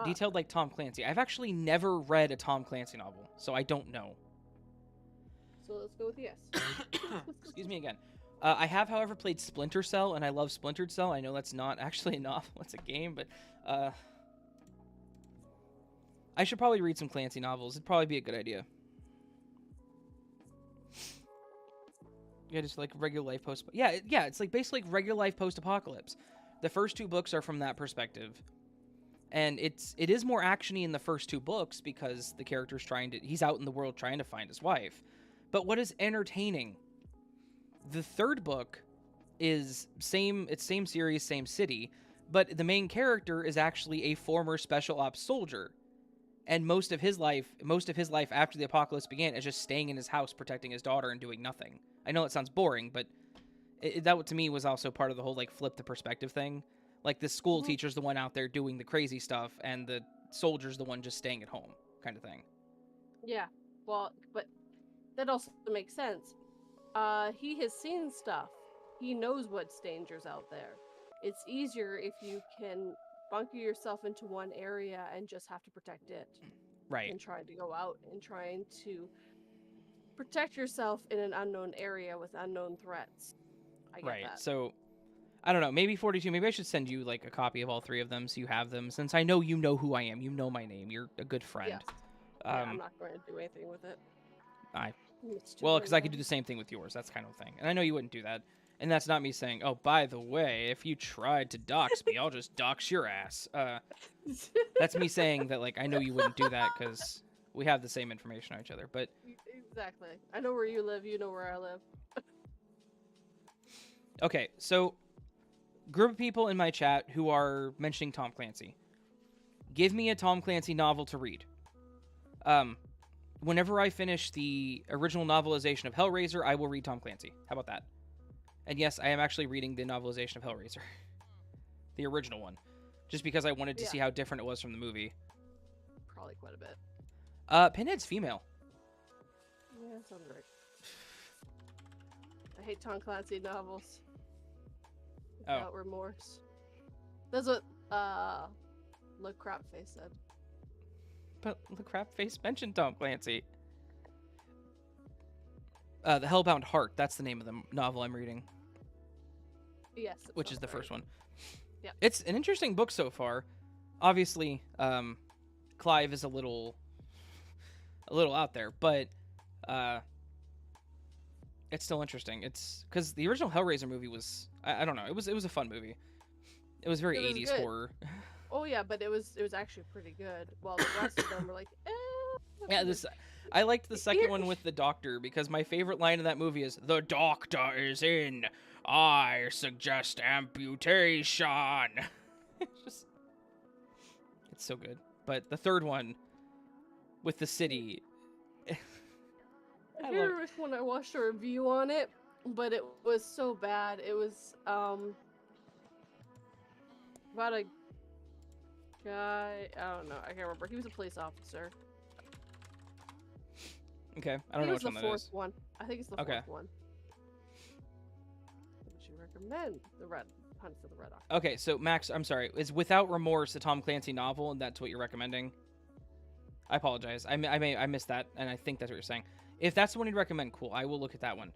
Detailed like Tom Clancy. I've actually never read a Tom Clancy novel, so I don't know. So let's go with yes. Excuse me again. I have, however, played Splinter Cell, and I love Splinter Cell. I know that's not actually a novel, it's a game, but I should probably read some Clancy novels. It'd probably be a good idea. Yeah, just like regular life post. Yeah, it's like basically like regular life post-apocalypse. The first 2 books are from that perspective, and it is more actiony in the first 2 books because the character's he's out in the world trying to find his wife. But what is entertaining? The 3rd book is same series, same city, but the main character is actually a former special ops soldier. And most of his life after the apocalypse began is just staying in his house, protecting his daughter and doing nothing. I know it sounds boring, but that to me was also part of the whole like flip the perspective thing. Like the school teacher's the one out there doing the crazy stuff, and the soldier's the one just staying at home, kind of thing. Yeah, well, but that also makes sense. He has seen stuff. He knows what's dangers out there. It's easier if you can bunker yourself into one area and just have to protect it. Right. And trying to go out and trying to protect yourself in an unknown area with unknown threats. I get that. So, I don't know. Maybe 42. Maybe I should send you like a copy of all 3 of them so you have them. Since I know you know who I am. You know my name. You're a good friend. Yes. I'm not going to do anything with it. Well, because I could do the same thing with yours. That's kind of thing. And I know you wouldn't do that. And that's not me saying, oh, by the way, if you tried to dox me, I'll just dox your ass. That's me saying that, like, I know you wouldn't do that because we have the same information on each other. But exactly. I know where you live. You know where I live. Okay, so group of people in my chat who are mentioning Tom Clancy. Give me a Tom Clancy novel to read. Whenever I finish the original novelization of Hellraiser, I will read Tom Clancy. How about that? And yes, I am actually reading the novelization of Hellraiser. The original one. Just because I wanted to see how different it was from the movie. Probably quite a bit. Pinhead's female. Yeah, that sounds right. I hate Tom Clancy novels. Without remorse. That's what, Look Crapface said. But the Crapface mentioned Tom Clancy. The Hellbound Heart, that's the name of the novel I'm reading. Yes. Which is the first one. Yeah. It's an interesting book so far. Obviously, Clive is a little out there, but it's still interesting. It's because the original Hellraiser movie was, I don't know, it was a fun movie. It was very 80s good. horror. Oh yeah, but it was actually pretty good. While the rest of them were like, Yeah, I liked the second one with the doctor because my favorite line of that movie is, "The doctor is in. I suggest amputation." It's so good. But the third one, with the city. I I can't love- remember which one I watched a review on it, but it was so bad. It was about a guy. I don't know. I can't remember. He was a police officer. Okay, I I don't know think which it's one the that fourth is. one. I think it's the Okay. fourth one. Would you recommend the Red Hunt for the Red October? Okay, so Max, I'm sorry. Is Without Remorse a Tom Clancy novel, and that's what you're recommending? I apologize. I missed that, and I think that's what you're saying. If that's the one you'd recommend, cool. I will look at that one.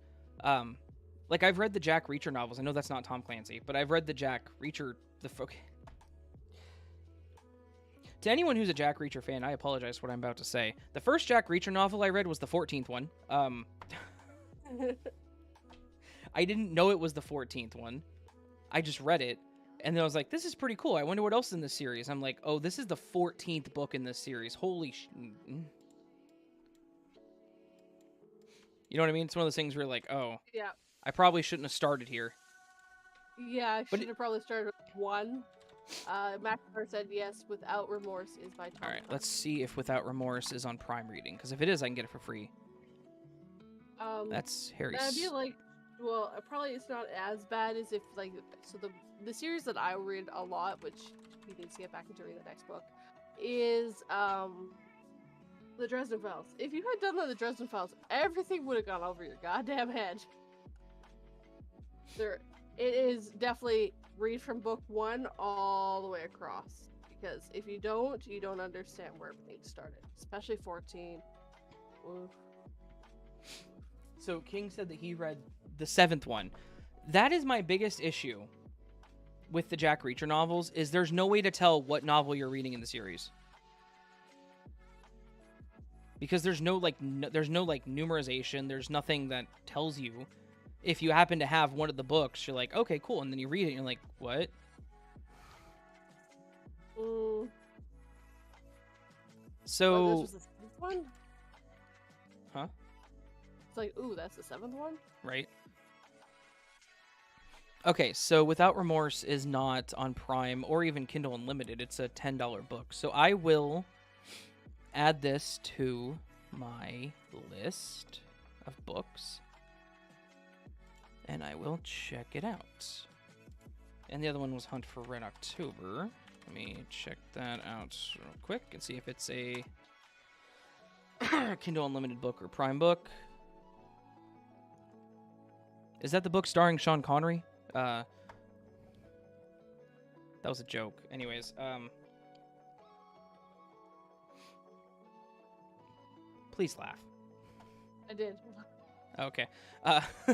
Like I've read the Jack Reacher novels. I know that's not Tom Clancy, but I've read the Jack Reacher. To anyone who's a Jack Reacher fan, I apologize for what I'm about to say. The first Jack Reacher novel I read was the 14th one. I didn't know it was the 14th one. I just read it, and then I was like, this is pretty cool. I wonder what else is in this series. I'm like, oh, this is the 14th book in this series. Holy sh... You know what I mean? It's one of those things where you're like, oh, Yeah. I probably shouldn't have started here. Yeah, I But should have probably started with one. Maxar said yes, Without Remorse is by Tom. All right, Clancy. let's see if Without Remorse is on Prime Reading, because if it is, I can get it for free. That's Harry. That'd be like, well, probably it's not as bad as if like, so the series that I read a lot, which he needs to get back into reading the next book, is the Dresden Files. If you had done the Dresden Files, everything would have gone over your goddamn head. It is definitely read from book 1 all the way across, because if you don't understand where everything started, especially 14. Oof. So King said that he read the 7th one. That is my biggest issue with the Jack Reacher novels, is there's no way to tell what novel you're reading in the series. Because there's no numerization, there's nothing that tells you. If you happen to have one of the books, you're like, okay, cool, and then you read it and you're like, what? So this was the 7th one? Huh? It's like, ooh, that's the 7th one? Right. Okay, so Without Remorse is not on Prime or even Kindle Unlimited. It's a $10 book. So I will add this to my list of books, and I will check it out. And the other one was Hunt for Red October. Let me check that out real quick and see if it's a Kindle Unlimited book or Prime book. Is that the book starring Sean Connery? That was a joke. Anyways, please laugh. I did. Okay.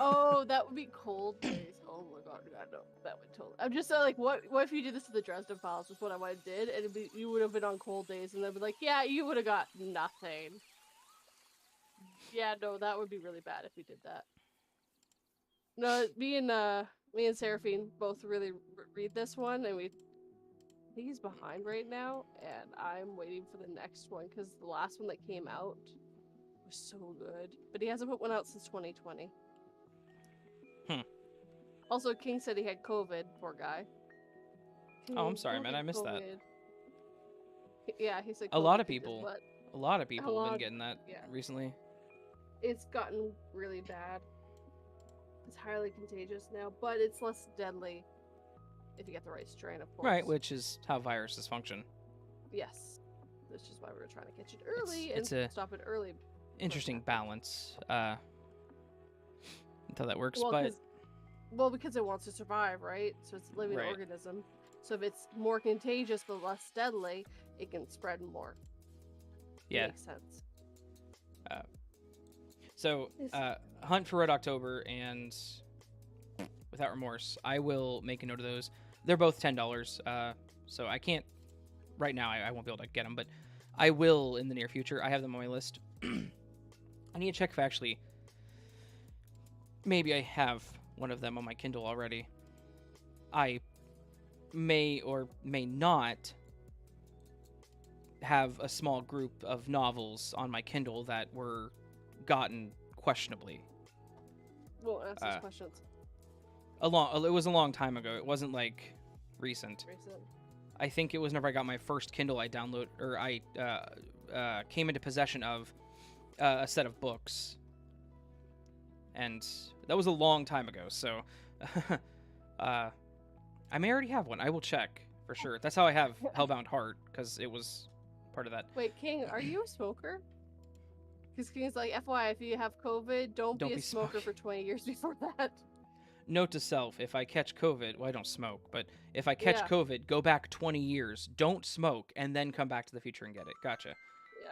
Oh, that would be Cold Days. Oh my god, no, that would totally. I'm just like, what if you did this to the Dresden Files? Is what I would have did, and you would have been on Cold Days, and they'd be like, yeah, you would have got nothing. Yeah, no, that would be really bad if we did that. No, me and Seraphine both really read this one, and I think he's behind right now, and I'm waiting for the next one because the last one that came out was so good, but he hasn't put one out since 2020. Also, King said he had COVID. Poor guy. Oh, I'm sorry, King man. I missed that. COVID. Yeah, he said A lot COVID of kicked his people. butt. A lot of people have lot been of- getting that yeah. recently. It's gotten really bad. It's highly contagious now, but it's less deadly if you get the right strain, of course. Right, which is how viruses function. Yes. Which is why we were trying to catch it early It's and a stop it early. Interesting balance. Until that works, Well, but because it wants to survive, right? So it's a living Right. organism. So if it's more contagious but less deadly, it can spread more. yeah. Makes sense. So, Hunt for Red October and Without Remorse, I will make a note of those. They're both $10, so I can't right now. I won't be able to get them, but I will in the near future. I have them on my list. I need to check if actually maybe I have one of them on my Kindle already. I may or may not have a small group of novels on my Kindle that were gotten questionably. We'll answer these questions. It was a long time ago. It wasn't like recent. Recent. I think it was whenever I got my first Kindle I came into possession of a set of books, and that was a long time ago. So, I may already have one. I will check for sure. That's how I have Hellbound Heart, because it was part of that. Wait, King, are you a smoker? Because King's like, FYI, if you have COVID, don't be a smoker for 20 years before that. Note to self, if I catch COVID, well, I don't smoke, but if I catch COVID, go back 20 years, don't smoke, and then come back to the future and get it. Gotcha. Yeah.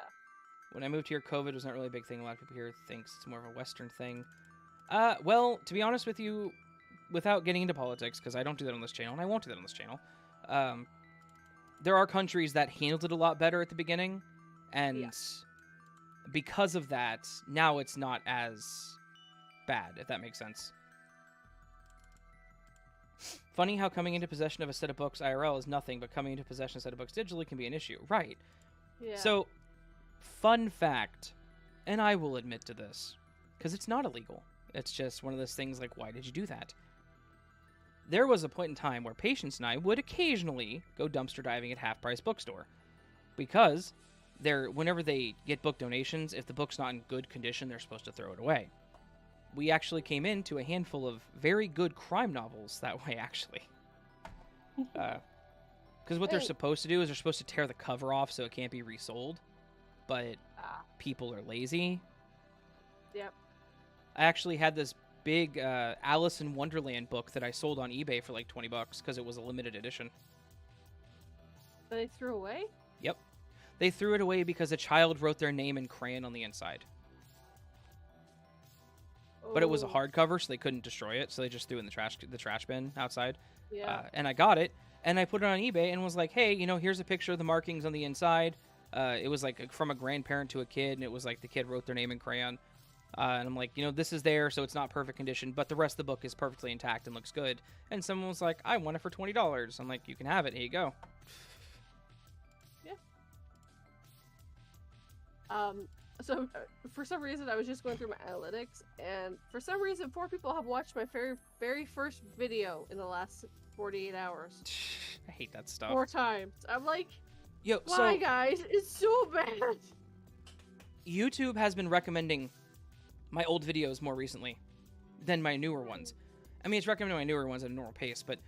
When I moved here, COVID was not really a big thing. A lot of people here thinks it's more of a Western thing. Well, to be honest with you, without getting into politics, because I don't do that on this channel, and I won't do that on this channel, there are countries that handled it a lot better at the beginning, and because of that, now it's not as bad, if that makes sense. Funny how coming into possession of a set of books IRL is nothing, but coming into possession of a set of books digitally can be an issue. Right. Yeah. So, fun fact, and I will admit to this, because it's not illegal. It's just one of those things like, why did you do that? There was a point in time where Patience and I would occasionally go dumpster diving at Half Price Bookstore, because whenever they get book donations, if the book's not in good condition, they're supposed to throw it away. We actually came into a handful of very good crime novels that way, actually. Because what they're supposed to do is they're supposed to tear the cover off so it can't be resold, but people are lazy. Yep. I actually had this big Alice in Wonderland book that I sold on eBay for like $20 because it was a limited edition. That they threw away? Yep. They threw it away because a child wrote their name in crayon on the inside. But it was a hardcover, so they couldn't destroy it, so they just threw it in the trash bin outside. Yeah. And I got it, and I put it on eBay and was like, hey, here's a picture of the markings on the inside. It was like from a grandparent to a kid, and it was like the kid wrote their name in crayon. And I'm like, this is there, so it's not perfect condition, but the rest of the book is perfectly intact and looks good. And someone was like, I want it for $20. I'm like, you can have it. Here you go. Yeah. So, for some reason, I was just going through my analytics, and for some reason, 4 people have watched my very first video in the last 48 hours. I hate that stuff. 4 times. I'm like, why, so, guys? It's so bad. YouTube has been recommending my old videos more recently than my newer ones. I mean, it's recommending my newer ones at a normal pace, but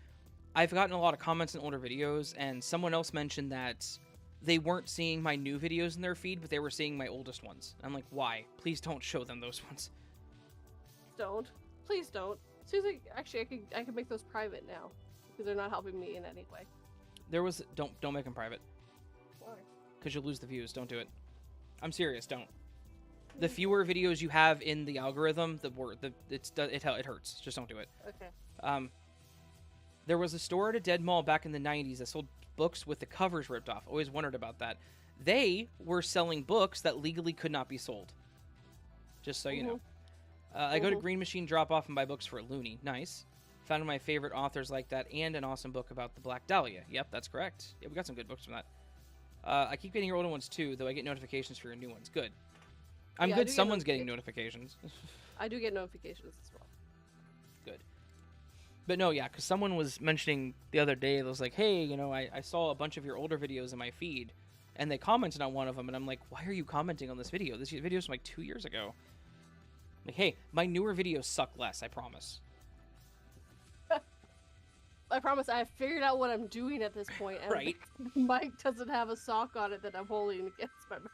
I've gotten a lot of comments on older videos, and someone else mentioned that they weren't seeing my new videos in their feed, but they were seeing my oldest ones. I'm like, why? Please don't show them those ones. Don't. Please don't. Seriously, actually, I can make those private now, because they're not helping me in any way. Don't make them private. Why? Because you'll lose the views. Don't do it. I'm serious. Don't. The fewer videos you have in the algorithm, it hurts. Just don't do it. Okay. There was a store at a dead mall back in the 90s that sold books with the covers ripped off. Always wondered about that. They were selling books that legally could not be sold. Just so you know. I go to Green Machine Drop Off and buy books for a loony. Nice. Found one of my favorite authors like that, and an awesome book about the Black Dahlia. Yep, that's correct. Yeah, we got some good books from that. I keep getting your older ones too, though I get notifications for your new ones. Good. I'm good someone's getting notifications. I do get notifications as well. Good. But no, yeah, because someone was mentioning the other day, it was like, hey, I saw a bunch of your older videos in my feed, and they commented on one of them, and I'm like, why are you commenting on this video? This video is from like 2 years ago. Like, hey, my newer videos suck less, I promise. I promise I have figured out what I'm doing at this point, and right. Mike doesn't have a sock on it that I'm holding against my mouth.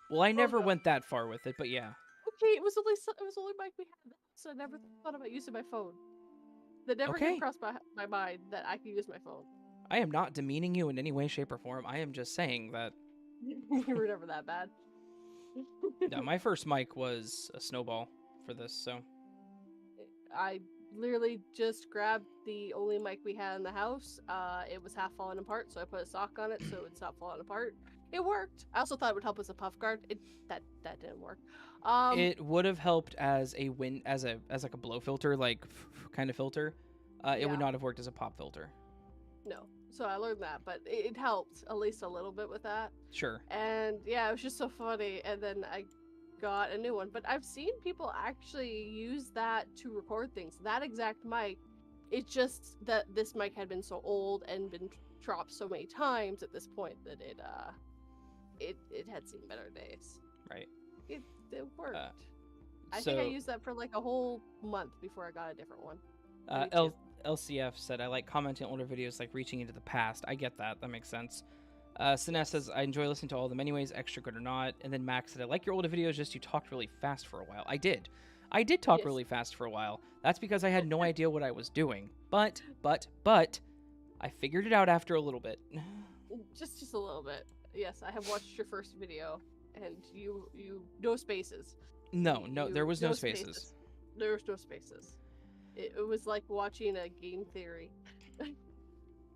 Well, I never went that far with it, but yeah. Okay, it was only Mike we had, so I never thought about using my phone. That never came across my mind that I could use my phone. I am not demeaning you in any way, shape, or form. I am just saying that... You were never that bad. No, my first mic was a snowball for this, so... I literally just grabbed the only mic we had in the house. It was half falling apart, so I put a sock on it so it would stop falling apart. It worked. I also thought it would help as a puff guard. That didn't work. It would have helped as a as like a blow filter, like kind of filter. It would not have worked as a pop filter. No. So I learned that, but it helped at least a little bit with that. Sure. And yeah, it was just so funny. And then I got a new one, but I've seen people actually use that to record things. That exact mic. It's just that this mic had been so old and been dropped so many times at this point that it had seen better days. Right. It worked. I So, think I used that for like a whole month before I got a different one. LCF said, I like commenting on older videos, like reaching into the past. I get that. That makes sense. Sinez says, I enjoy listening to all of them anyways, extra good or not. And then Max said, I like your older videos, just you talked really fast for a while. I did talk Yes. really fast for a while. That's because I had no idea what I was doing. But, I figured it out after a little bit. Just a little bit. Yes, I have watched your first video, and you no spaces. No, there was no spaces. There was no spaces. It was like watching a game theory.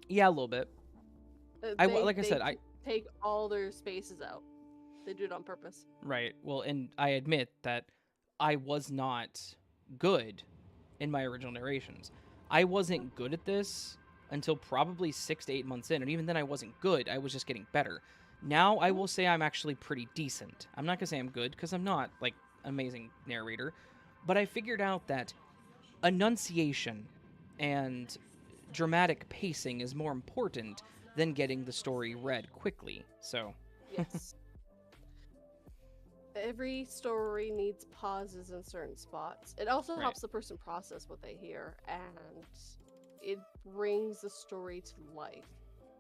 Yeah, a little bit. I They take all their spaces out. They do it on purpose. Right. Well, and I admit that I was not good in my original narrations. I wasn't good at this until probably 6 to 8 months in, and even then I wasn't good. I was just getting better. Now I will say I'm actually pretty decent. I'm not gonna say I'm good because I'm not like an amazing narrator, but I figured out that enunciation and dramatic pacing is more important than getting the story read quickly. So Yes. Every story needs pauses in certain spots. It also Right. helps the person process what they hear, and it brings the story to life.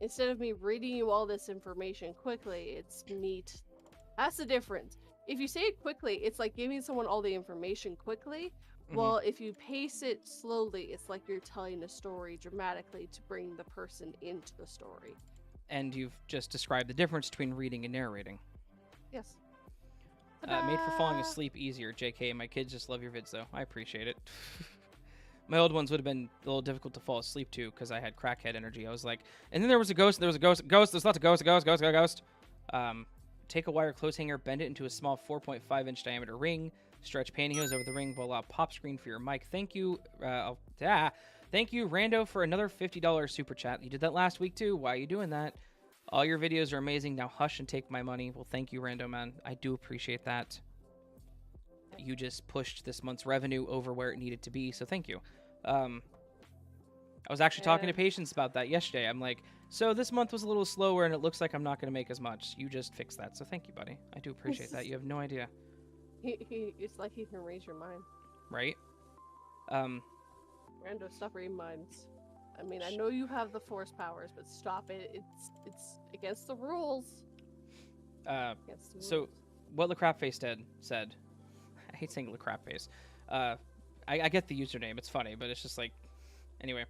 Instead of me reading you all this information quickly, it's neat. That's the difference. If you say it quickly, it's like giving someone all the information quickly. Mhm. Well, if you pace it slowly, it's like you're telling a story dramatically to bring the person into the story. and you've just described the difference between reading and narrating. Yes. Made for falling Ta-da! asleep easier, JK. My kids just love your vids, though. I appreciate it. My old ones would have been a little difficult to fall asleep to because I had crackhead energy. I was like, and then there was a ghost, there's lots of ghost. Take a wire clothes hanger, bend it into a small 4.5-inch diameter ring, stretch pantyhose over the ring, voila, pop screen for your mic. Thank you, thank you, Rando, for another $50 super chat. You did that last week, too. Why are you doing that? All your videos are amazing. Now hush and take my money. Well, thank you, Rando, man. I do appreciate that. You just pushed this month's revenue over where it needed to be, so thank you. I was actually talking to Patience about that yesterday. I'm like, so this month was a little slower, and it looks like I'm not going to make as much. You just fixed that, so thank you, buddy. I do appreciate that. You have no idea. It's like he can raise your mind. Right? Rando, stop reading minds. I mean, I know you have the force powers, but stop it. It's against the rules. Against the So rules. what LaCrapface said, I hate saying LaCrapface. I get the username. It's funny, but it's just like, anyway.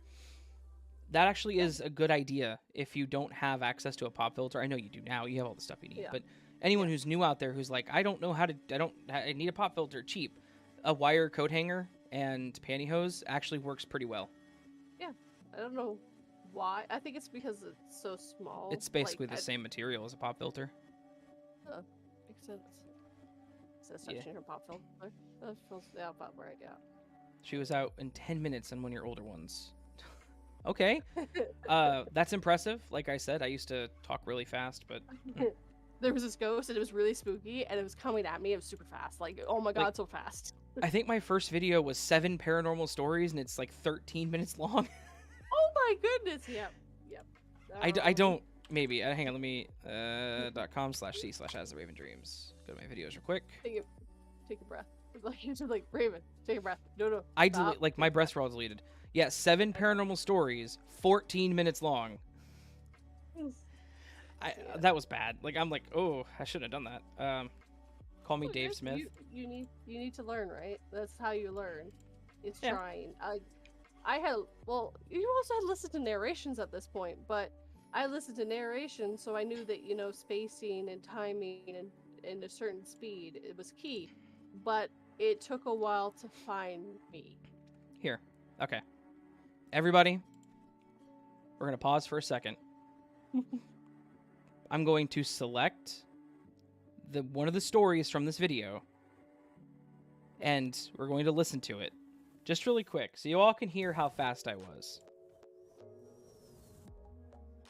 That actually is a good idea if you don't have access to a pop filter. I know you do now. You have all the stuff you need. Yeah. But anyone who's new out there who's like, I need a pop filter cheap. A wire coat hanger and pantyhose actually works pretty well. I don't know why. I think it's because it's so small. It's basically like, the same material as a pop filter. Makes sense. Is that Yeah. such in her pop filter? That feels about right, yeah. She was out in 10 minutes on one of your older ones. Okay. That's impressive. Like I said, I used to talk really fast, but There was this ghost and it was really spooky and it was coming at me. It was super fast. Like, oh my god, Like- so fast. I think my first video was 7 paranormal stories and it's like 13 minutes long. Oh my goodness. Yep. I don't, maybe. Hang on, let me, .com/c/as-the-raven-dreams. Go to my videos real quick. Take a breath. It's like, you're just like, Raven, take a breath. No. I stop. delete, like, my breaths were all deleted. Yeah, 7 paranormal stories, 14 minutes long. That was bad. Like, I'm like, oh, I shouldn't have done that. Call me Well, Dave yes, Smith. You need to learn, right? That's how you learn. It's Yeah. trying. You also had listened to narrations at this point, but I listened to narration, so I knew that, spacing and timing and a certain speed, it was key. But it took a while to find me. Here. Okay. Everybody, we're going to pause for a second. I'm going to select one of the stories from this video, and we're going to listen to it. Just really quick, so you all can hear how fast I was.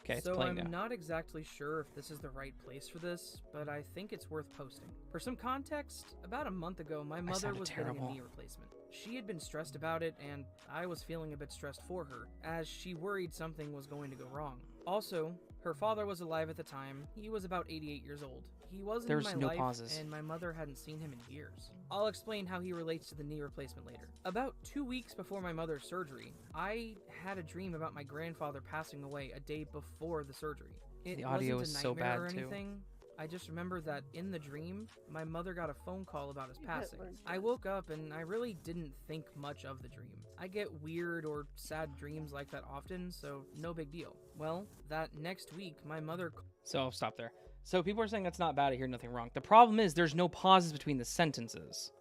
Okay, it's So playing I'm now. not exactly sure if this is the right place for this, but I think it's worth posting. For some context, about a month ago, my mother sounded was getting terrible. a knee replacement. She had been stressed about it, and I was feeling a bit stressed for her, as she worried something was going to go wrong. Also, Her father was alive at the time. He was about 88 years old. He wasn't There's in my no life, pauses. and my mother hadn't seen him in years. I'll explain how he relates to the knee replacement later. About 2 weeks before my mother's surgery, I had a dream about my grandfather passing away a day before the surgery. It The audio wasn't is a so nightmare bad, or too. anything. I just remember that in the dream, my mother got a phone call about his You can't passing. learn I shit. woke up and I really didn't think much of the dream. I get weird or sad dreams like that often, so no big deal. Well, that next week, my mother So I'll stop there. So people are saying that's not bad. I hear nothing wrong. The problem is there's no pauses between the sentences.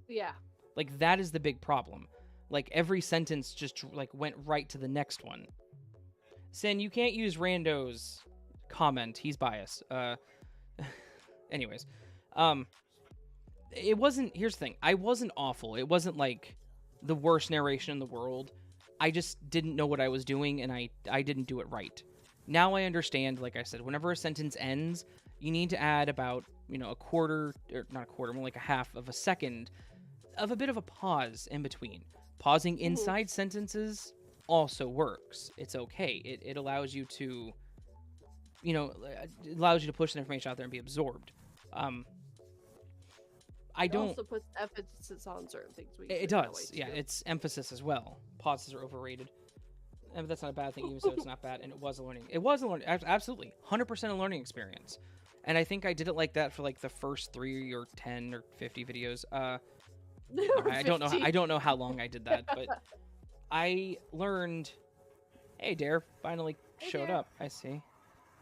Yeah. Like, that is the big problem. Like, every sentence just, like, went right to the next one. Sin, you can't use Rando's comment. He's biased. Anyways. It wasn't... Here's the thing. I wasn't awful. It wasn't, like, the worst narration in the world. I just didn't know what I was doing, and I didn't do it right. Now I understand, like I said, whenever a sentence ends, you need to add about, a quarter, or not a quarter, more like a half of a second of a bit of a pause in between. Pausing inside sentences also works. It's okay. It allows you to, it allows you to push the information out there and be absorbed. I It don't... also puts emphasis on certain things. We It use that way, does. Yeah, too. it's emphasis as well. Pauses are overrated. And that's not a bad thing, even so it's not bad. And it was a learning. It was a learning. Absolutely. 100% a learning experience. And I think I did it like that for like the first 3 or 10 or 50 videos. I don't know. 50. I don't know how long I did that, but I learned. Hey, Dare finally Hey, showed Dare. up. I see.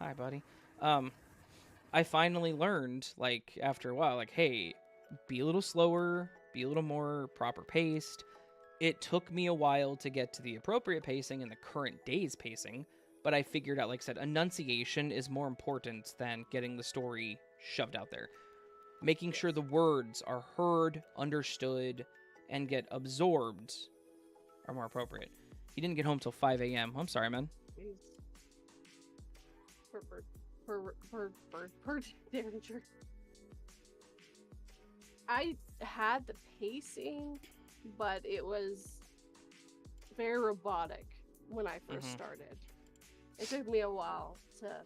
Hi, buddy. I finally learned, like, after a while, like, hey, be a little slower, be a little more proper paced. It took me a while to get to the appropriate pacing and the current day's pacing, but I figured out, like I said, enunciation is more important than getting the story shoved out there. Making sure the words are heard, understood, and get absorbed are more appropriate. He didn't get home till 5 a.m. I'm sorry, man. Jeez. Per Derringer. I had the pacing, but it was very robotic when I first Mhm. started. It took me a while to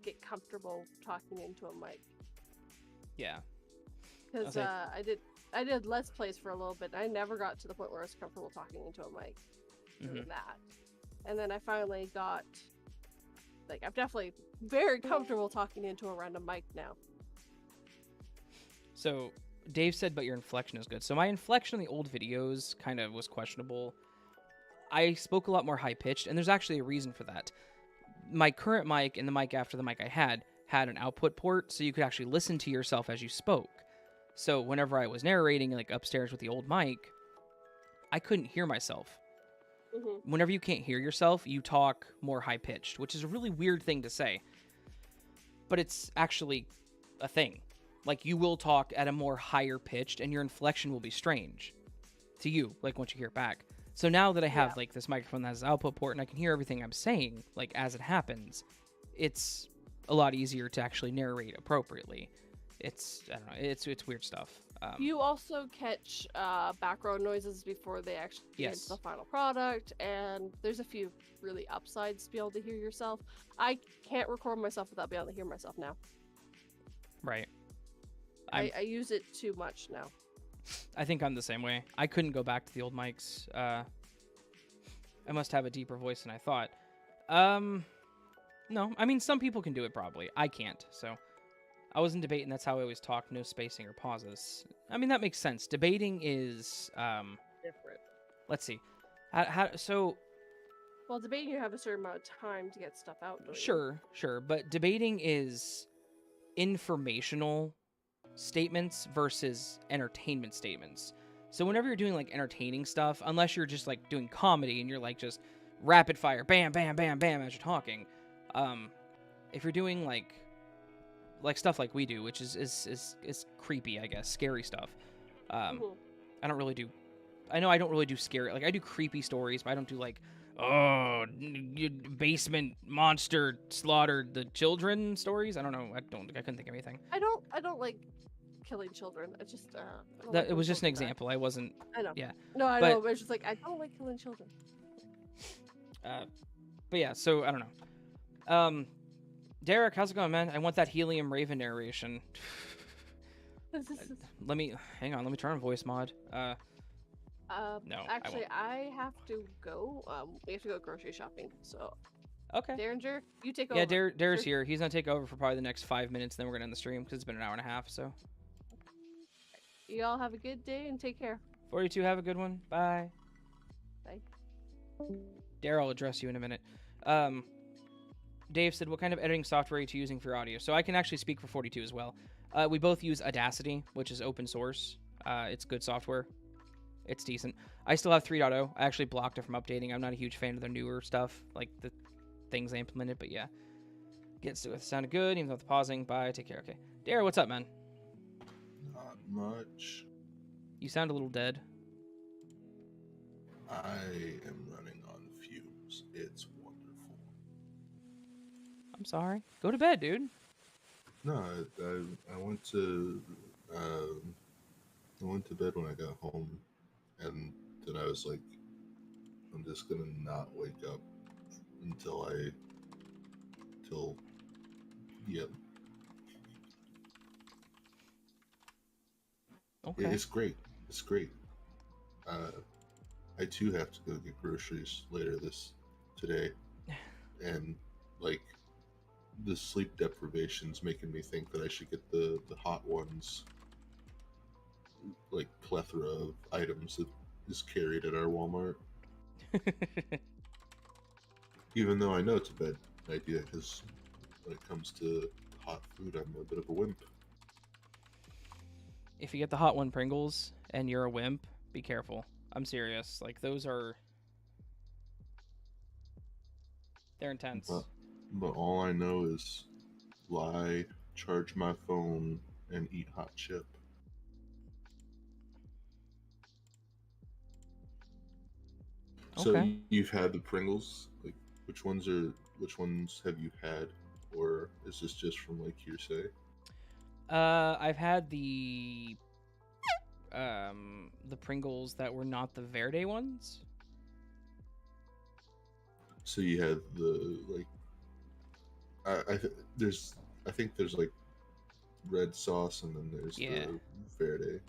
get comfortable talking into a mic Yeah. because Okay. I did Let's Plays for a little bit. And I never got to the point where I was comfortable talking into a mic doing that, and then I finally got. Like, I'm definitely very comfortable talking into a random mic now. So, Dave said, but your inflection is good. So, my inflection in the old videos kind of was questionable. I spoke a lot more high-pitched, and there's actually a reason for that. My current mic and the mic after the mic I had an output port, so you could actually listen to yourself as you spoke. So, whenever I was narrating, like, upstairs with the old mic, I couldn't hear myself. Mm-hmm. Whenever you can't hear yourself, you talk more high-pitched, which is a really weird thing to say. But it's actually a thing. Like, you will talk at a more higher pitched, and your inflection will be strange to you, like, once you hear it back. So now that I have, like, this microphone that has an output port, and I can hear everything I'm saying, like, as it happens, it's a lot easier to actually narrate appropriately. It's, I don't know, it's weird stuff. You also catch background noises before they actually get Yes. to the final product, and there's a few really upsides to be able to hear yourself. I can't record myself without being able to hear myself now. Right. I use it too much now. I think I'm the same way. I couldn't go back to the old mics. I must have a deeper voice than I thought. No, I mean, some people can do it probably. I can't, so... I wasn't debating, that's how I always talk, no spacing or pauses. I mean, that makes sense. Debating is, Different. let's see. So, Well, debating, you have a certain amount of time to get stuff out. Don't you? sure, but debating is informational statements versus entertainment statements. So whenever you're doing, like, entertaining stuff, unless you're just, like, doing comedy and you're, like, just rapid fire, bam, bam, bam, bam, as you're talking, if you're doing, like stuff like we do, which is creepy, I guess, scary stuff. Mhm. I don't really do. I know I don't really do scary. Like, I do creepy stories, but I don't do, like, oh, basement monster slaughtered the children stories. I don't know. I couldn't think of anything. I don't like killing children. It's just I don't That like it was when just an children die. example. I wasn't. I know. Yeah. No, I But- know. But it's just like I don't like killing children. But yeah. So I don't know. Derek, how's it going, man? I want that Helium Raven narration. Let me hang on. Let me turn on voice mod. No, Actually, I have to go. We have to go grocery shopping. So, okay. Derringer, you take Yeah, over. Dar's here. He's gonna take over for probably the next 5 minutes. Then we're gonna end the stream because it's been an hour and a half. So, Y'all have a good day and take care. 42, have a good one. Bye. Bye. Dare, I'll address you in a minute. Dave said, what kind of editing software are you using for your audio? So I can actually speak for 42 as well. We both use Audacity, which is open source. It's good software. It's decent. I still have 3.0. I actually blocked it from updating. I'm not a huge fan of the newer stuff, like the things they implemented, but yeah. Gets to it. Sounded good, even without the pausing. Bye. Take care. Okay. Dare, what's up, man? Not much. You sound a little dead. I am running on fumes. It's wonderful. I'm sorry. Go to bed, dude. No, I went to bed when I got home, and then I was like, I'm just gonna not wake up until yeah. Okay. It's great. It's great. I too have to go get groceries later today, and like the sleep deprivation's making me think that I should get the hot ones, like plethora of items that is carried at our Walmart. Even though I know it's a bad idea, because when it comes to hot food, I'm a bit of a wimp. If you get the hot one Pringles and you're a wimp, be careful. I'm serious. Like, those are... They're intense. But all I know is lie, charge my phone, and eat hot chip. So Okay. you've had the Pringles? Like, which ones have you had? Or is this just from like hearsay? I've had the Pringles that were not the Verde ones. So you had the like I think there's like red sauce, and then there's Yeah. the Verde.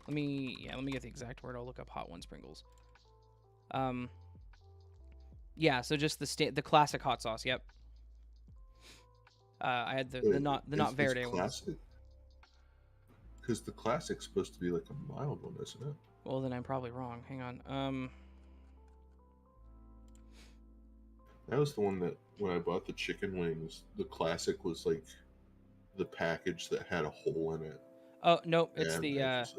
Let me get the exact word. I'll look up hot ones Pringles. Yeah, so just the classic hot sauce. Yep. I had the not Verde ones. Because the classic's supposed to be like a mild one, isn't it? Well, then I'm probably wrong. Hang on. That was the one that when I bought the chicken wings, the classic was like the package that had a hole in it. Oh no, it's And the I just,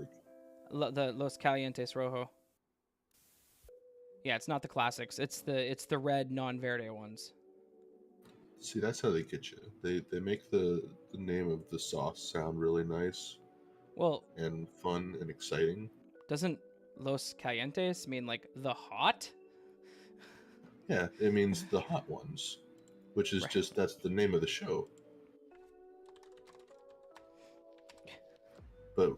like, the Los Calientes Rojo. Yeah, it's not the classics. It's the red non-Verde ones. see, that's how they get you. They make the name of the sauce sound really nice Well, and fun and exciting. doesn't Los Calientes mean like the hot? Yeah, it means the hot ones, which is Right. that's the name of the show. But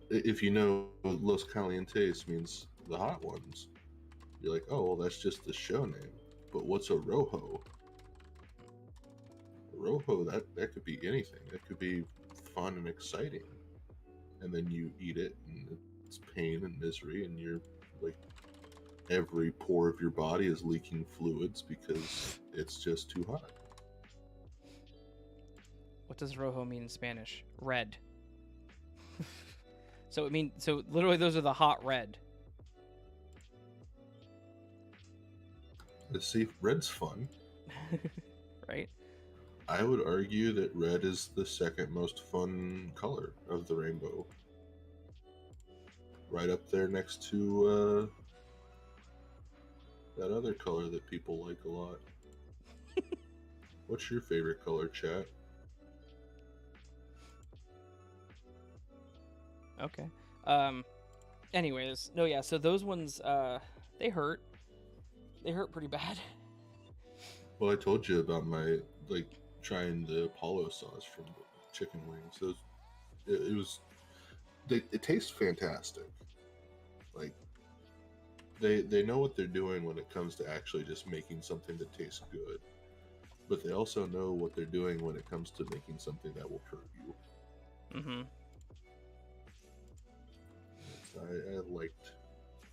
if you know Los Calientes means the hot ones, you're like, oh, well, that's just the show name. But what's a rojo? A rojo, that could be anything. It could be fun and exciting. And then you eat it, and it's pain and misery, and you're like, every pore of your body is leaking fluids because it's just too hot. What does rojo mean in Spanish? Red. So literally those are the hot red. See, red's fun. Right? I would argue that red is the second most fun color of the rainbow. Right up there next to that other color that people like a lot. What's your favorite color, chat? Okay. Anyways, no, yeah. So those ones, they hurt. They hurt pretty bad. Well, I told you about my trying the Apollo sauce from the chicken wings. It tastes fantastic. Like they know what they're doing when it comes to actually just making something that tastes good. but they also know what they're doing when it comes to making something that will hurt you. Mm-hmm. So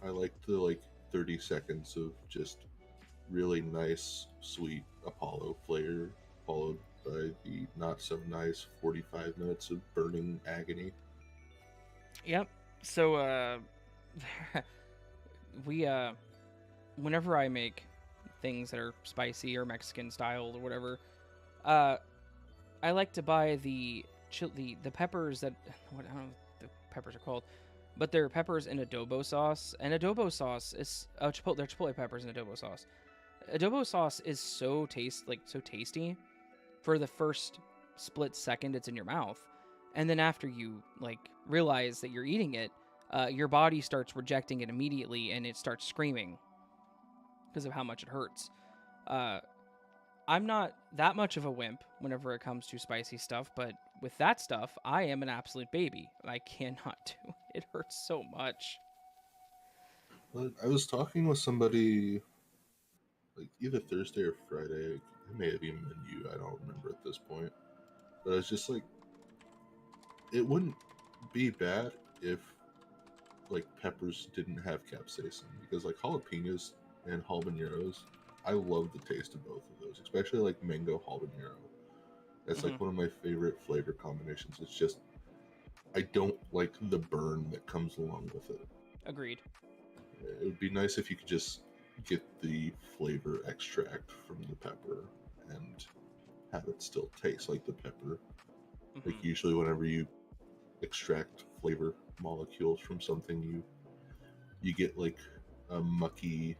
I liked the like 30 seconds of just really nice, sweet Apollo flavor, followed by the not so nice 45 minutes of burning agony. Yep. So, we, whenever I make things that are spicy or Mexican style or whatever, uh, I like to buy the the peppers that, what, I don't know what the peppers are called, but they're peppers in adobo sauce. And adobo sauce is, they're chipotle peppers in adobo sauce. Adobo sauce is so tasty for the first split second it's in your mouth, and then after you like realize that you're eating it, your body starts rejecting it immediately, and it starts screaming because of how much it hurts. I'm not that much of a wimp whenever it comes to spicy stuff, but with that stuff, I am an absolute baby. I cannot do it. It hurts so much. But I was talking with somebody like either Thursday or Friday. It may have even been you. I don't remember at this point. But I was just like, it wouldn't be bad if like peppers didn't have capsaicin, because like jalapenos and habaneros, I love the taste of both of those, especially like mango habanero. That's like one of my favorite flavor combinations. It's just I don't like the burn that comes along with it. Agreed. It would be nice if you could just get the flavor extract from the pepper and have it still taste like the pepper. Like usually whenever you extract flavor molecules from something, you get like a mucky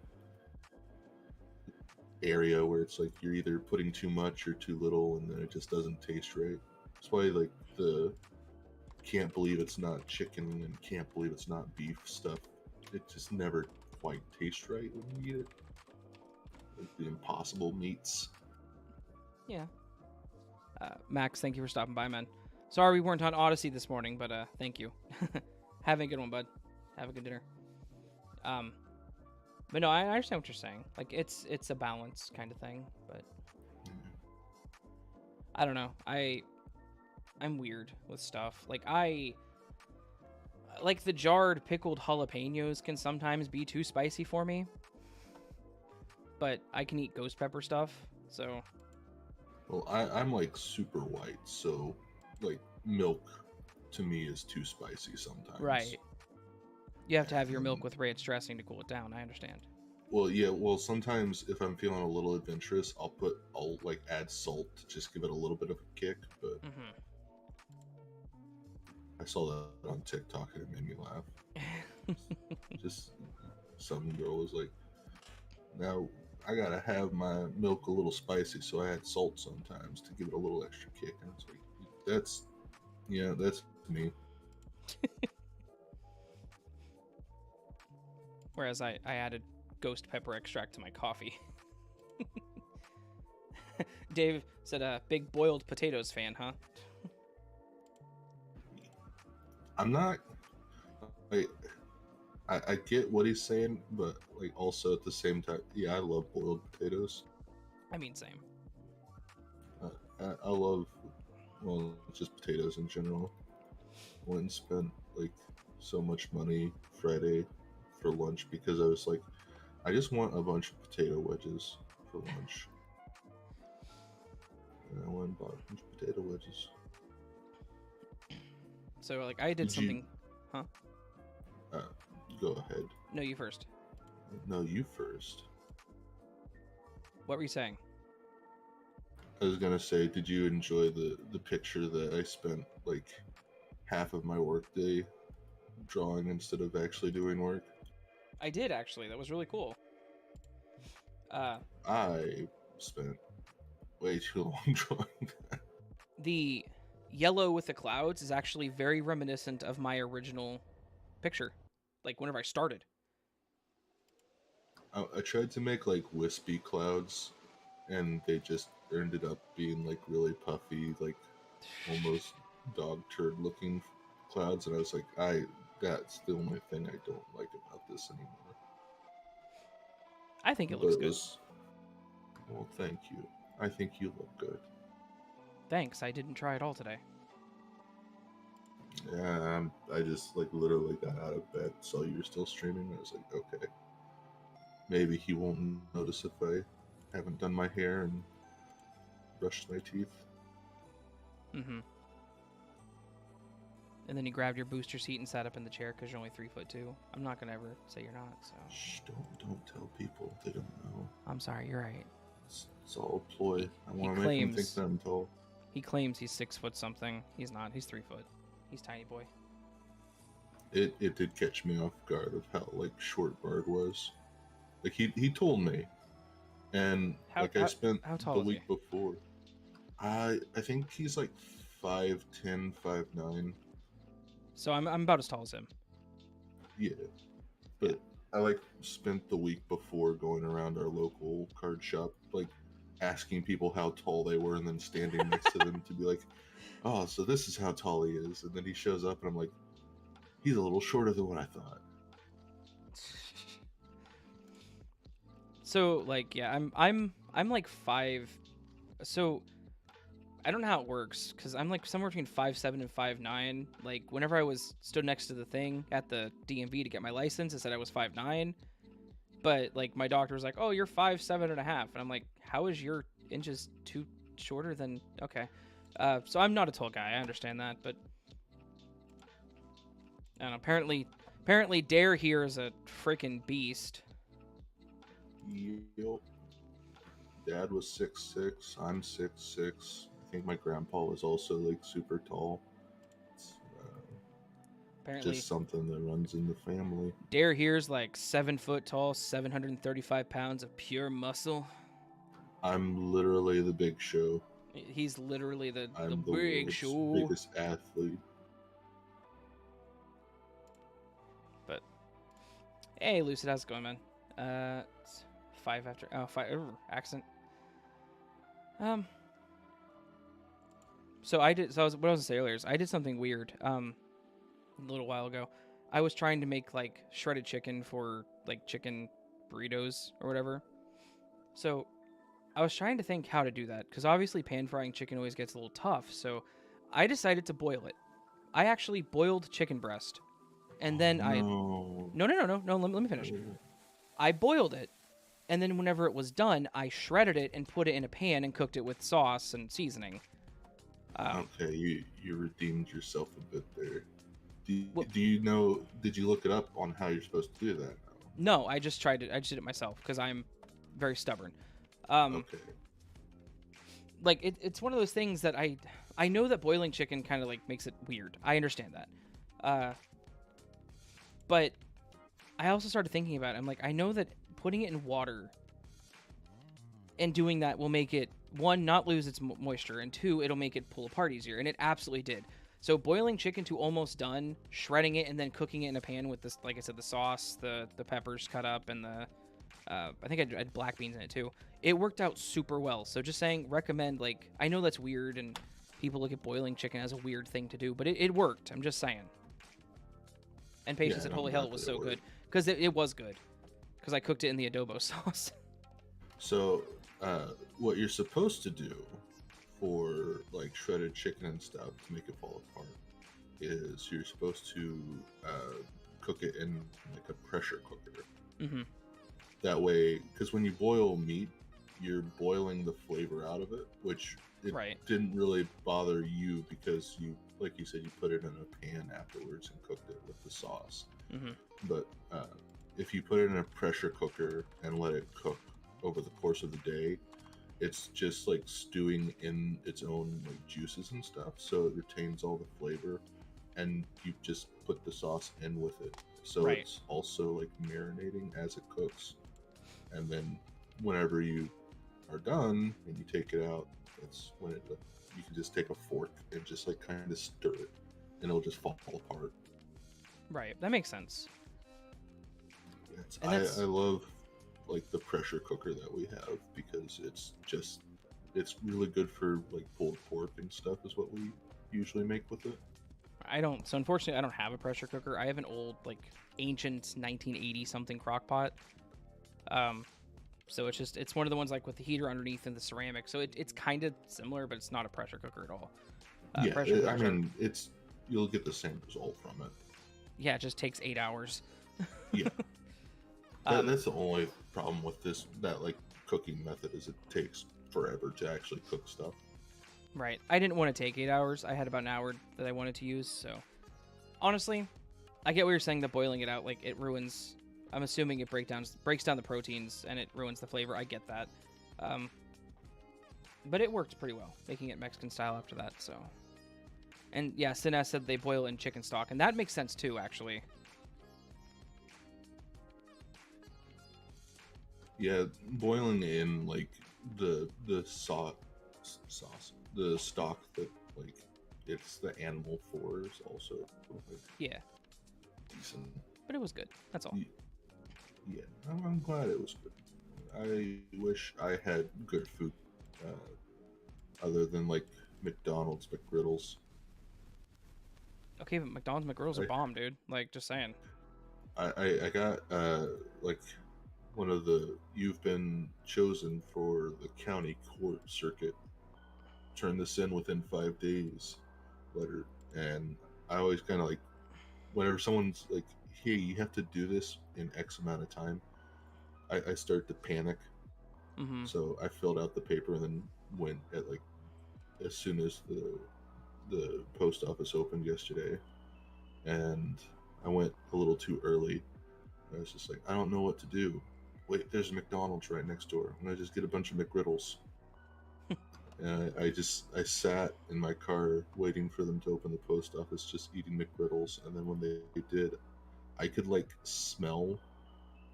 area where it's like you're either putting too much or too little, and then it just doesn't taste right. That's why like the can't believe it's not chicken and can't believe it's not beef stuff, it just never quite tastes right when you eat it. Like the impossible meats. Yeah. Max, thank you for stopping by, man. Sorry we weren't on Odyssey this morning, but thank you. Have a good one, bud. Have a good dinner. But no, I understand what you're saying. Like it's a balance kind of thing, but I don't know. I'm weird with stuff. Like the jarred pickled jalapenos can sometimes be too spicy for me. But I can eat ghost pepper stuff, so. Well, I'm like super white, so like milk to me is too spicy sometimes. Right. You have to have your milk with ranch dressing to cool it down. I understand. Well, yeah. Well, sometimes if I'm feeling a little adventurous, I'll like add salt to just give it a little bit of a kick. But I saw that on TikTok and it made me laugh. Just some girl was like, "Now I gotta have my milk a little spicy, so I add salt sometimes to give it a little extra kick." And it's like, that's me. Whereas I added ghost pepper extract to my coffee. Dave said, big boiled potatoes fan, huh? I'm not. I get what he's saying, but like also at the same time, yeah, I love boiled potatoes. I mean, same. I love, well, just potatoes in general. Went and spent like so much money Friday for lunch because I was like, I just want a bunch of potato wedges for lunch. And I went and bought a bunch of potato wedges. So, like, I did something. Huh? Go ahead. No, you first. No, you first. What were you saying? I was gonna say, did you enjoy the picture that I spent like half of my workday drawing instead of actually doing work? I did, actually. That was really cool. I spent way too long drawing that. The yellow with the clouds is actually very reminiscent of my original picture. Like, whenever I started. I tried to make like wispy clouds, and they just ended up being like really puffy, like almost dog turd looking clouds, and I was like, that's the only thing I don't like about this anymore. I think it looks good. Well, thank you. I think you look good. Thanks. I didn't try it all today. Yeah, I just like literally got out of bed, saw you were still streaming. I was like, okay, maybe he won't notice if I haven't done my hair and brushed my teeth. Mm-hmm. And then you grabbed your booster seat and sat up in the chair because you're only 3'2". I'm not gonna ever say you're not. So. Shh! Don't tell people. They don't know. I'm sorry. You're right. It's all a ploy. I He want to make them think claims- that I'm tall. He claims he's 6 foot something. He's not. He's 3 foot. He's tiny boy. It did catch me off guard of how like short Bard was. Like he told me, and I spent how tall the is week before. I think he's like 5'10", 5'9". So I'm about as tall as him. Yeah, but I like spent the week before going around our local card shop, like asking people how tall they were, and then standing next to them to be like, "Oh, so this is how tall he is." And then he shows up, and I'm like, "He's a little shorter than what I thought." So like yeah, I'm like 5. So I don't know how it works because I'm like somewhere between 5'7" and 5'9". Like whenever I stood next to the thing at the DMV to get my license, it said I was 5'9". But like my doctor was like, "Oh, you're 5'7" and a half," and I'm like, "How is your inches 2 shorter than?" Okay, so I'm not a tall guy. I understand that, but I don't know, apparently Dare here is a freaking beast. Yep. Dad was 6'6". I'm 6'6". I think my grandpa was also like super tall. It's Apparently, just something that runs in the family. Dare here's like 7 foot tall, 735 pounds of pure muscle. I'm literally the big show. He's literally the I'm the big world's show. biggest athlete. But hey, Lucid, how's it going, man? It's 5 after. Oh, 5. Accent. So I did. So what I was gonna say earlier is I did something weird. A little while ago, I was trying to make like shredded chicken for like chicken burritos or whatever. So I was trying to think how to do that because obviously pan frying chicken always gets a little tough. So I decided to boil it. I actually boiled chicken breast, and then No. No. Let me finish. I boiled it, and then whenever it was done, I shredded it and put it in a pan and cooked it with sauce and seasoning. Okay, you redeemed yourself a bit there. Do you know? Did you look it up on how you're supposed to do that? No, I just tried it. I just did it myself because I'm very stubborn. Okay. Like it's one of those things that I know that boiling chicken kind of like makes it weird. I understand that. But I also started thinking about it. I'm like, I know that putting it in water and doing that will make it, one, not lose its moisture, and two, it'll make it pull apart easier. And it absolutely did. So boiling chicken to almost done, shredding it, and then cooking it in a pan with this, like I said, the sauce, the peppers cut up, and the I think I had black beans in it too. It worked out super well. So just saying, recommend, like, I know that's weird and people look at boiling chicken as a weird thing to do, but it worked. I'm just saying. And Patience said, holy hell, it was so good. Because it was good. Because I cooked it in the adobo sauce. So, what you're supposed to do for like shredded chicken and stuff to make it fall apart is you're supposed to cook it in like a pressure cooker. Mm-hmm. That way, because when you boil meat, you're boiling the flavor out of it, which it didn't really bother you because you, like you said, you put it in a pan afterwards and cooked it with the sauce. Mm-hmm. But if you put it in a pressure cooker and let it cook over the course of the day, it's just like stewing in its own like juices and stuff, so it retains all the flavor, and you just put the sauce in with it, so it's also like marinating as it cooks. And then whenever you are done and you take it out, that's when you can just take a fork and just like kind of stir it, and it'll just fall apart. Right, that makes sense. I love like the pressure cooker that we have because it's really good for like pulled pork and stuff is what we usually make with it. So unfortunately I don't have a pressure cooker. I have an old like ancient 1980 something crock pot. So it's one of the ones like with the heater underneath and the ceramic. So it's kind of similar, but it's not a pressure cooker at all. Yeah, Pressure I cookers are- mean, you'll get the same result from it. yeah, it just takes 8 hours. Yeah. That's the only problem with that like cooking method is it takes forever to actually cook stuff. Right. I didn't want to take 8 hours. I had about an hour that I wanted to use. So honestly, I get what you're saying that boiling it out, like it ruins. I'm assuming it breaks down the proteins and it ruins the flavor. I get that. But it worked pretty well, making it Mexican style after that. So, and yeah, Sinaz said they boil in chicken stock, and that makes sense too, actually. Yeah, boiling in like the sauce, the stock that like it's the animal for is also like, Yeah, decent. but it was good. That's all. Yeah, I'm glad it was good. I wish I had good food, other than like McDonald's McGriddles. Okay, but McDonald's McGriddles are bomb, dude. Like, just saying. I got like one of the you've been chosen for the county court circuit. Turn this in within 5 days letter, and I always kind of like whenever someone's like, hey, you have to do this in X amount of time, I start to panic. Mm-hmm. So I filled out the paper and then went at like as soon as the post office opened yesterday, and I went a little too early. I was just like, I don't know what to do. Wait, there's a McDonald's right next door. I'm gonna just get a bunch of McGriddles. And I sat in my car waiting for them to open the post office, just eating McGriddles. And then when they did, I could like smell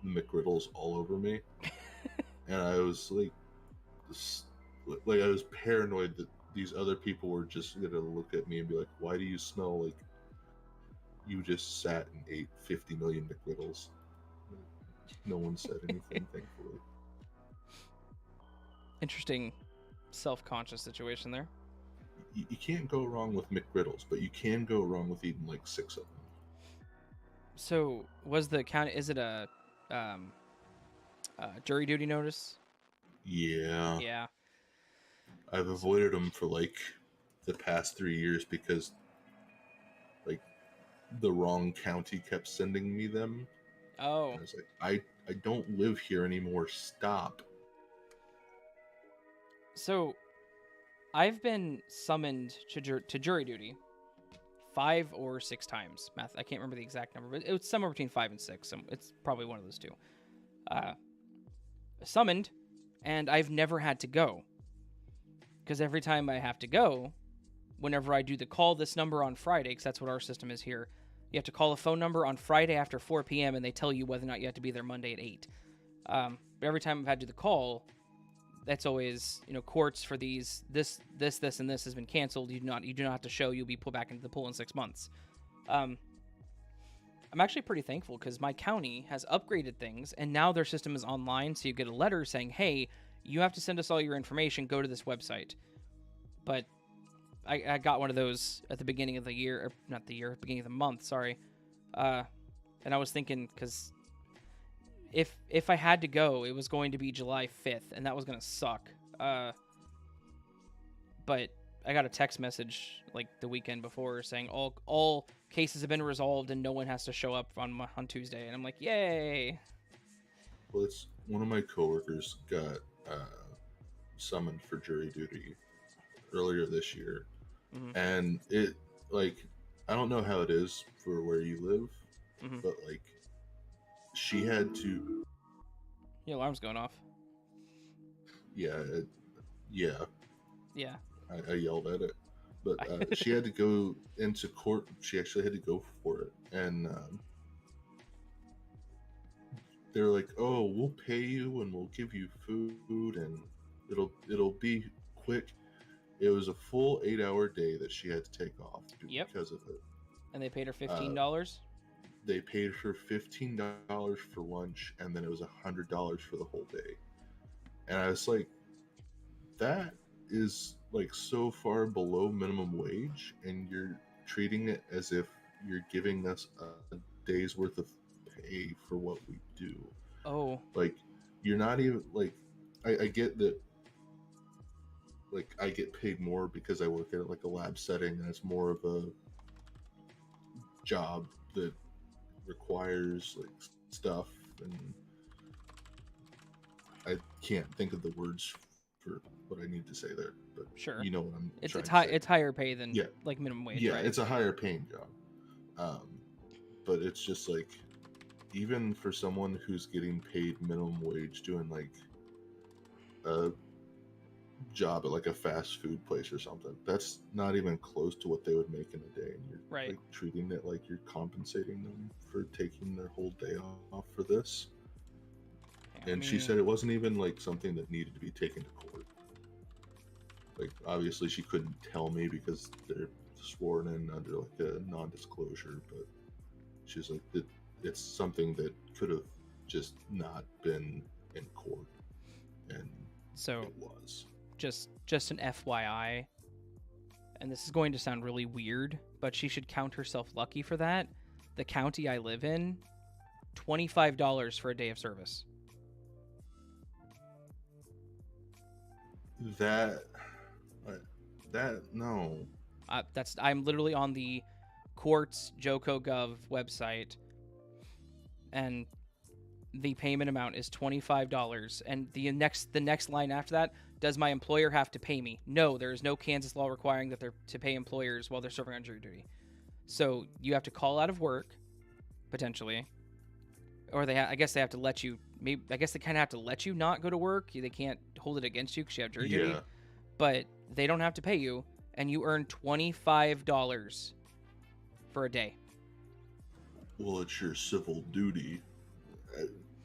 the McGriddles all over me, and I was like I was paranoid that these other people were just gonna look at me and be like, "Why do you smell like you just sat and ate 50 million McGriddles?" No one said anything, thankfully. Interesting self-conscious situation there. You can't go wrong with McGriddles, but you can go wrong with eating like 6 of them. So, was the county? Is it a jury duty notice? Yeah. Yeah. I've avoided them for like the past 3 years because like the wrong county kept sending me them. Oh. And I was like, I don't live here anymore. Stop. So, I've been summoned to jury duty 5 or 6 times. I can't remember the exact number, but it was somewhere between 5 and 6. So it's probably one of those two. Summoned, and I've never had to go. Because every time I have to go, whenever I do the call this number on Friday, because that's what our system is here, you have to call a phone number on Friday after 4 p.m. and they tell you whether or not you have to be there Monday at 8. But every time I've had to do the call, that's always, courts for these, this, and this has been canceled. You do not have to show. You'll be put back into the pool in 6 months. I'm actually pretty thankful because my county has upgraded things, and now their system is online, so you get a letter saying, hey, you have to send us all your information, go to this website. But I got one of those at the beginning of the year, or not the year, beginning of the month, sorry. And I was thinking, because if I had to go, it was going to be July 5th, and that was going to suck. But I got a text message like the weekend before saying all cases have been resolved and no one has to show up on Tuesday, and I'm like, yay! Well, it's one of my coworkers got summoned for jury duty earlier this year, and it like I don't know how it is for where you live, but like she had to. Your alarm's going off. Yeah. Yeah. I yelled at it, but she had to go into court. She actually had to go for it, and they're like, "Oh, we'll pay you and we'll give you food, and it'll be quick." It was a full 8-hour day that she had to take off because of it. And they paid her $15. They paid her $15 for lunch, and then it was $100 for the whole day. And I was like, that is like so far below minimum wage, and you're treating it as if you're giving us a day's worth of pay for what we do. Oh. Like, you're not even like, I get that, like, I get paid more because I work at like a lab setting, and it's more of a job that requires like stuff, and I can't think of the words for what I need to say there, but Sure. you know what I'm It's trying it's to high. say. It's higher pay than Yeah. like minimum wage. Yeah, right? it's a higher paying job. But it's just like, even for someone who's getting paid minimum wage doing like a job at like a fast food place or something, that's not even close to what they would make in a day, and you're Right. like treating it like you're compensating them for taking their whole day off for this. Yeah, And she said it wasn't even like something that needed to be taken to court. Like, obviously she couldn't tell me because they're sworn in under like a non-disclosure, but she's like, it's something that could have just not been in court, and so it was. just an FYI, and this is going to sound really weird, but she should count herself lucky for that. The county I live in, $25 for a day of service. That no. I'm literally on the courts JoCo.gov website, and the payment amount is $25. And the next line after that, does my employer have to pay me? No, there is no Kansas law requiring that they're to pay employers while they're serving on jury duty. So you have to call out of work, potentially, or I guess they have to let you. Maybe I guess they kind of have to let you not go to work. They can't hold it against you because you have jury duty. But they don't have to pay you, and you earn $25 for a day. Well, it's your civil duty.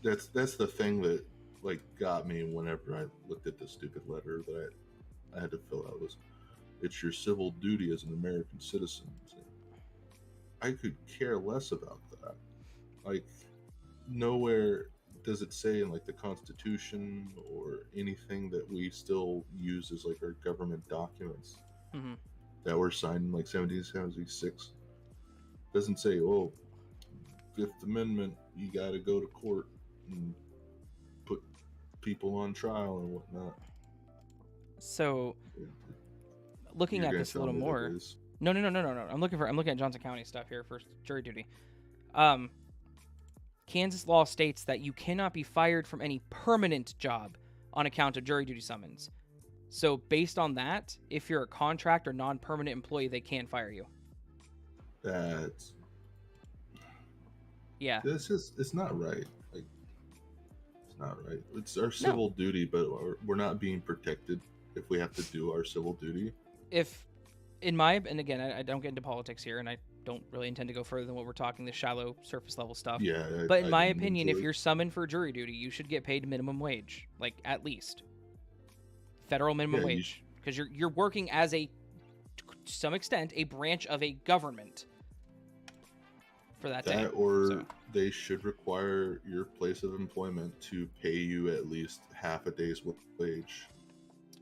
That's the thing that like got me whenever I looked at the stupid letter that I had to fill out. Was, it's your civil duty as an American citizen. I could care less about that. Like, nowhere does it say in like the Constitution or anything that we still use as like our government documents Mm-hmm. that were signed in like 1776. Doesn't say, oh, Fifth Amendment, you got to go to court and put people on trial and whatnot. So, looking at this a little more. No. I'm looking at Johnson County stuff here for jury duty. Kansas law states that you cannot be fired from any permanent job on account of jury duty summons. So based on that, if you're a contract or non-permanent employee, they can fire you. That's... Yeah. It's not right. Like, it's not right. It's our civil duty, but we're not being protected if we have to do our civil duty. And again, I don't get into politics here, and I don't really intend to go further than what we're talking, the shallow surface level stuff. Yeah. But in my opinion, if you're summoned for jury duty, you should get paid minimum wage, like at least federal minimum wage, because you're working as to some extent, a branch of a government for that day. Or they should require your place of employment to pay you at least half a day's wage.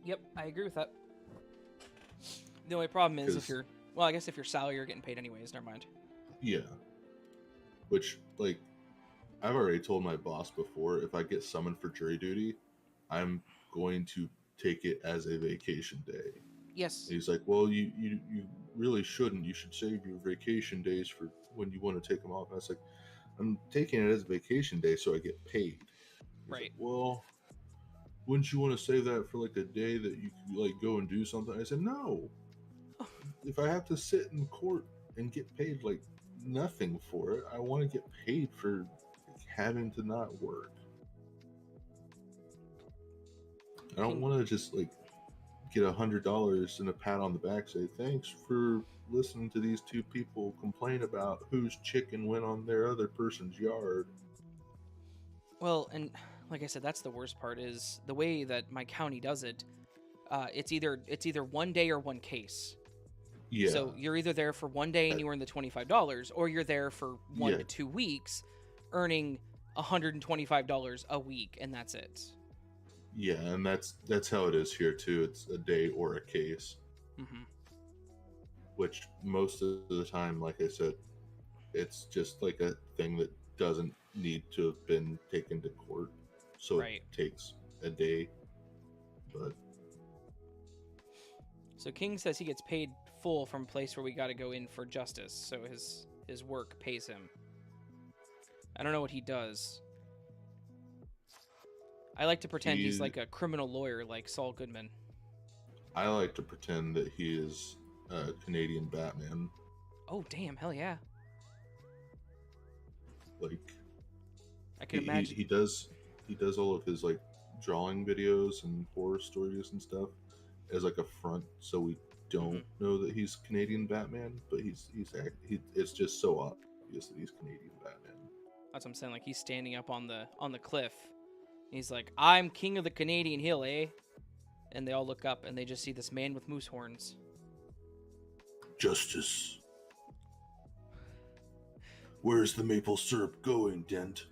Yep, I agree with that. The only problem is if your salary, you're getting paid anyways. Never mind. Yeah. Which, like, I've already told my boss before, if I get summoned for jury duty, I'm going to take it as a vacation day. Yes. And he's like, well, you really shouldn't. You should save your vacation days for when you want to take them off. And I was like, I'm taking it as a vacation day so I get paid. He's Right. like, well, wouldn't you want to save that for like a day that you could like go and do something? I said, no. If I have to sit in court and get paid like nothing for it, I want to get paid for having to not work. I don't want to just like get $100 and a pat on the back, say thanks for listening to these two people complain about whose chicken went on their other person's yard. Well, and like I said, that's the worst part is the way that my county does it. It's either one day or one case. Yeah. So you're either there for one day and you earn the $25, or you're there for 1 to 2 weeks, earning $125 a week, and that's it. Yeah, and that's how it is here too. It's a day or a case. Mm-hmm. Which most of the time, like I said, it's just like a thing that doesn't need to have been taken to court. so Right. it takes a day. But So King says he gets paid full from a place where we got to go in for justice, so his work pays him. I don't know what he does. I like to pretend he's like a criminal lawyer like Saul Goodman. I like to pretend that he is a Canadian Batman. Oh, damn, hell yeah. Like, I can imagine. he does all of his like drawing videos and horror stories and stuff as like a front, so we don't know that he's Canadian Batman, but it's just so obvious that he's Canadian Batman. That's what I'm saying. Like, he's standing up on the cliff. He's like, I'm king of the Canadian Hill, eh? And they all look up, and they just see this man with moose horns. Justice. Where's the maple syrup going, Dent?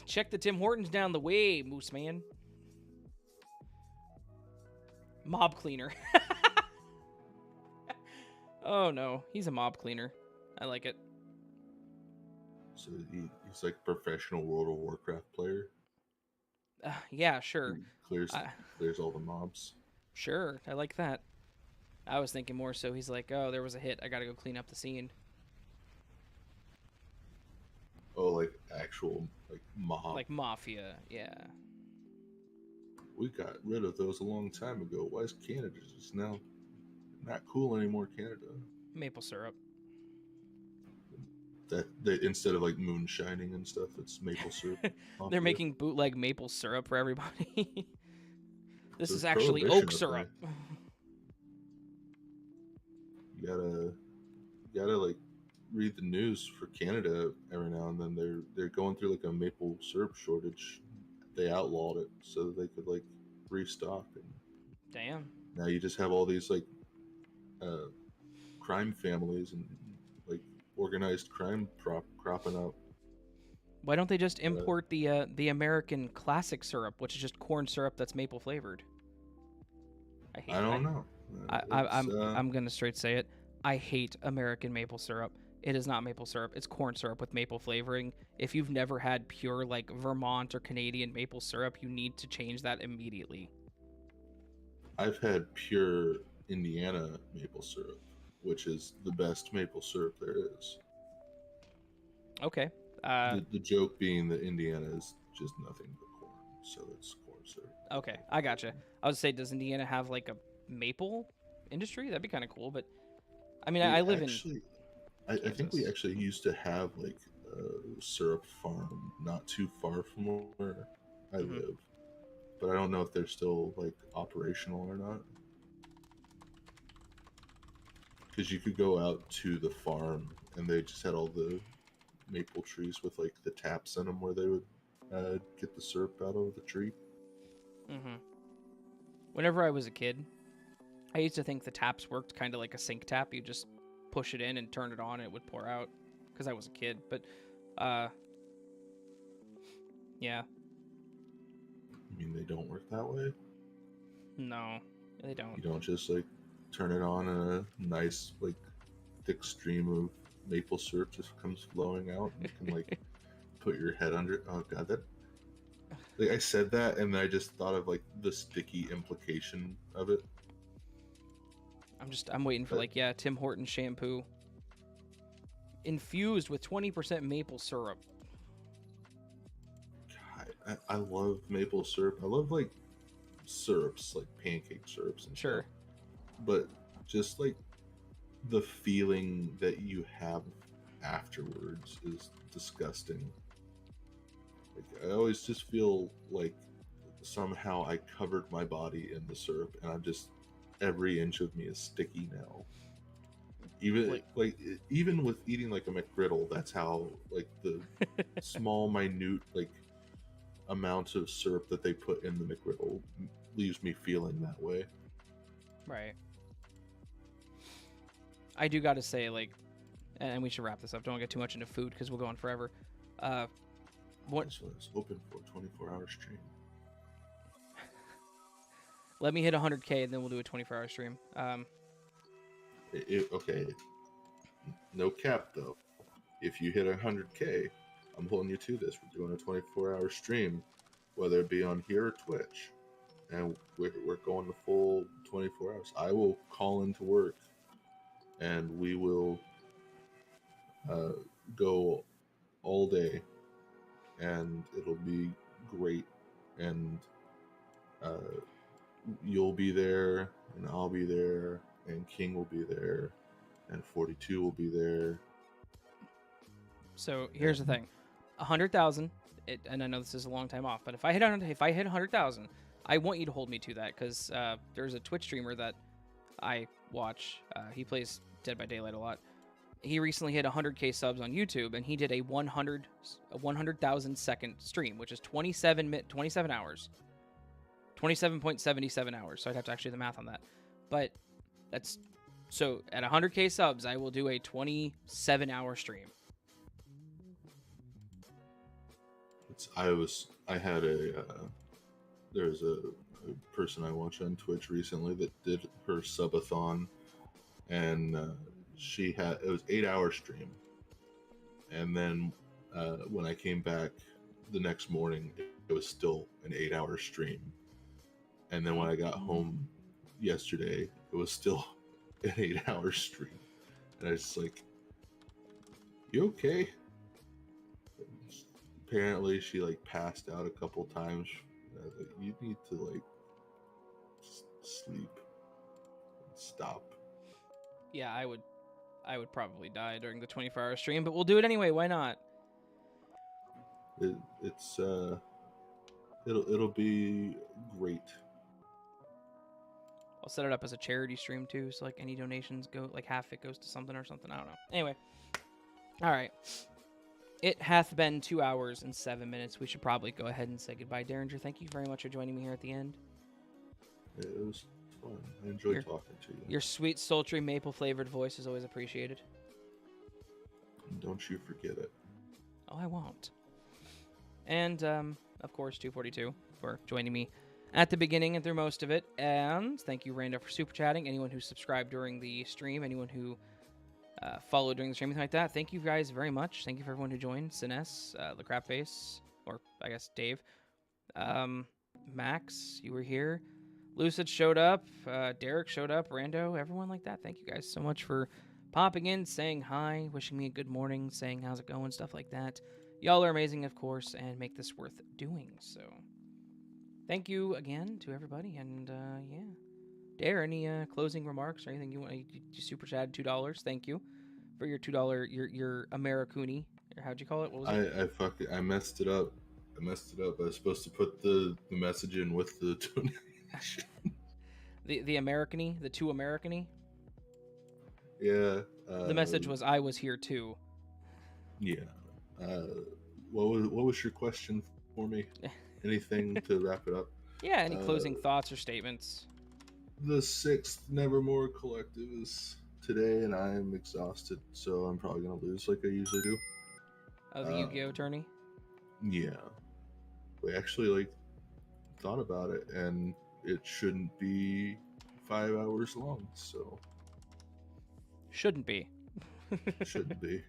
Check the Tim Hortons down the way, moose man. Mob cleaner. Oh, no. He's a mob cleaner. I like it. So he's like a professional World of Warcraft player. Yeah, sure. He clears all the mobs. Sure, I like that. I was thinking more so he's like, oh, there was a hit. I gotta go clean up the scene. Oh, like actual like mob. Like mafia, yeah. We got rid of those a long time ago. Why is Canada just now not cool anymore, Canada? Maple syrup. That they, instead of like moonshining and stuff, it's maple syrup. They're making bootleg maple syrup for everybody. This There's is actually prohibition oak up syrup. You gotta like read the news for Canada every now and then. They're going through like a maple syrup shortage. They outlawed it so that they could like restock. And Damn. now you just have all these like crime families and like organized crime cropping up. Why don't they just import the American classic syrup, which is just corn syrup that's maple flavored? I don't know. I'm gonna straight say it. I hate American maple syrup. It is not maple syrup. It's corn syrup with maple flavoring. If you've never had pure like Vermont or Canadian maple syrup, you need to change that immediately. I've had pure Indiana maple syrup, which is the best maple syrup there is. Okay. The joke being that Indiana is just nothing but corn, so it's corn syrup. Okay, I gotcha. I would say, does Indiana have like a maple industry? That'd be kind of cool. But I mean, I live in. I think we actually used to have like a syrup farm not too far from where I live, but I don't know if they're still like operational or not. Because you could go out to the farm and they just had all the maple trees with like the taps in them where they would get the syrup out of the tree. Whenever I was a kid, I used to think the taps worked kind of like a sink tap. You just push it in and turn it on, and it would pour out. Because I was a kid, but yeah. I mean, they don't work that way. No, they don't. You don't just like turn it on and a nice like thick stream of maple syrup just comes flowing out, and you can like put your head under it. Oh god, that like I said that and I just thought of like the sticky implication of it. I'm waiting for like, yeah, Tim Hortons shampoo infused with 20% maple syrup. God, I love maple syrup. I love like syrups, like pancake syrups and Sure. stuff. But just like the feeling that you have afterwards is disgusting. Like I always just feel like somehow I covered my body in the syrup, and I'm just every inch of me is sticky now. Even even with eating like a McGriddle, that's how like the small minute like amounts of syrup that they put in the McGriddle leaves me feeling that way. Right. I do got to say, like, and we should wrap this up. Don't get too much into food because we'll go on forever. What? That's what I was hoping for, a 24-hour stream. Let me hit 100K and then we'll do a 24-hour stream. Okay. No cap though. If you hit 100K, I'm holding you to this. We're doing a 24-hour stream, whether it be on here or Twitch, and we're going the full 24 hours. I will call into work, and we will go all day, and it'll be great. And you'll be there, and I'll be there, and King will be there, and 42 will be there. So here's the thing, 100,000. And I know this is a long time off, but if I hit 100,000, I want you to hold me to that, because there's a Twitch streamer that I watch. He plays Dead by Daylight a lot. He recently hit 100K subs on YouTube, and he did a 100,000 second stream, which is 27 hours, 27.77 hours. So I'd have to actually do the math on that, but that's so at 100K subs, I will do a 27-hour stream. There's a person I watched on Twitch recently that did her subathon, and it was 8-hour stream, and then when I came back the next morning, it was still an 8-hour stream, and then when I got home yesterday, it was still an 8-hour stream, and I was just like, "You okay?" Apparently, she passed out a couple times. I was like, "You need to sleep and stop." Yeah, I would probably die during the 24-hour stream, but we'll do it anyway. Why not? It'll be great. I'll set it up as a charity stream too, so any donations go, half it goes to something or something. I don't know. Anyway, all right. It hath been 2 hours and 7 minutes. We should probably go ahead and say goodbye, Derringer. Thank you very much for joining me here at the end. It was fun. I enjoyed talking to you. Your sweet, sultry, maple-flavored voice is always appreciated. Don't you forget it. Oh, I won't. And, of course, 242 for joining me at the beginning and through most of it. And thank you, Randa, for super chatting. Anyone who subscribed during the stream, anyone who followed during the stream, anything like that. Thank you guys very much. Thank you for everyone who joined. Sines, the Crapface, or I guess Dave. Max, you were here. Lucid showed up. Derek showed up. Rando, everyone like that. Thank you guys so much for popping in, saying hi, wishing me a good morning, saying how's it going, stuff like that. Y'all are amazing, of course, and make this worth doing. So thank you again to everybody. And yeah. Dare, any closing remarks or anything you want? You super chatted $2. Thank you for your $2 your Americuni, or how'd you call it? What was it? I messed it up. I was supposed to put the message in with the donation. the Americany, the two Americany. Yeah. The message was, "I was here too." Yeah. What was your question for me? Anything to wrap it up? Yeah. Any closing thoughts or statements? The 6th Nevermore Collective is today, and I am exhausted, so I'm probably gonna lose like I usually do. Oh, the Yu-Gi-Oh tourney. Yeah, we actually thought about it, and it shouldn't be 5 hours long, so shouldn't be. Shouldn't be.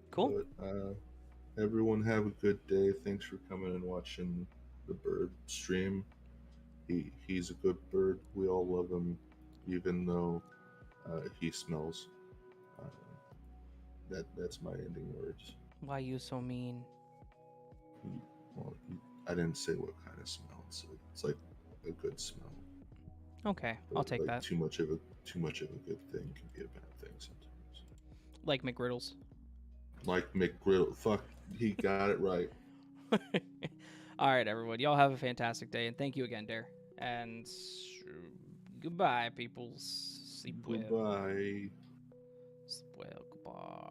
Cool. But, everyone have a good day. Thanks for coming and watching the bird stream. He's a good bird. We all love him, even though he smells. That's my ending words. Why you so mean? Well, I didn't say what kind of smell. It's like a good smell. Okay, I'll take that. Too much of a good thing can be a bad thing sometimes. Like McGriddles. Like McGriddle. Fuck, he got it right. All right, everyone. Y'all have a fantastic day, and thank you again, Dare. And goodbye, people. Sleep well. Goodbye. Sleep well. Goodbye.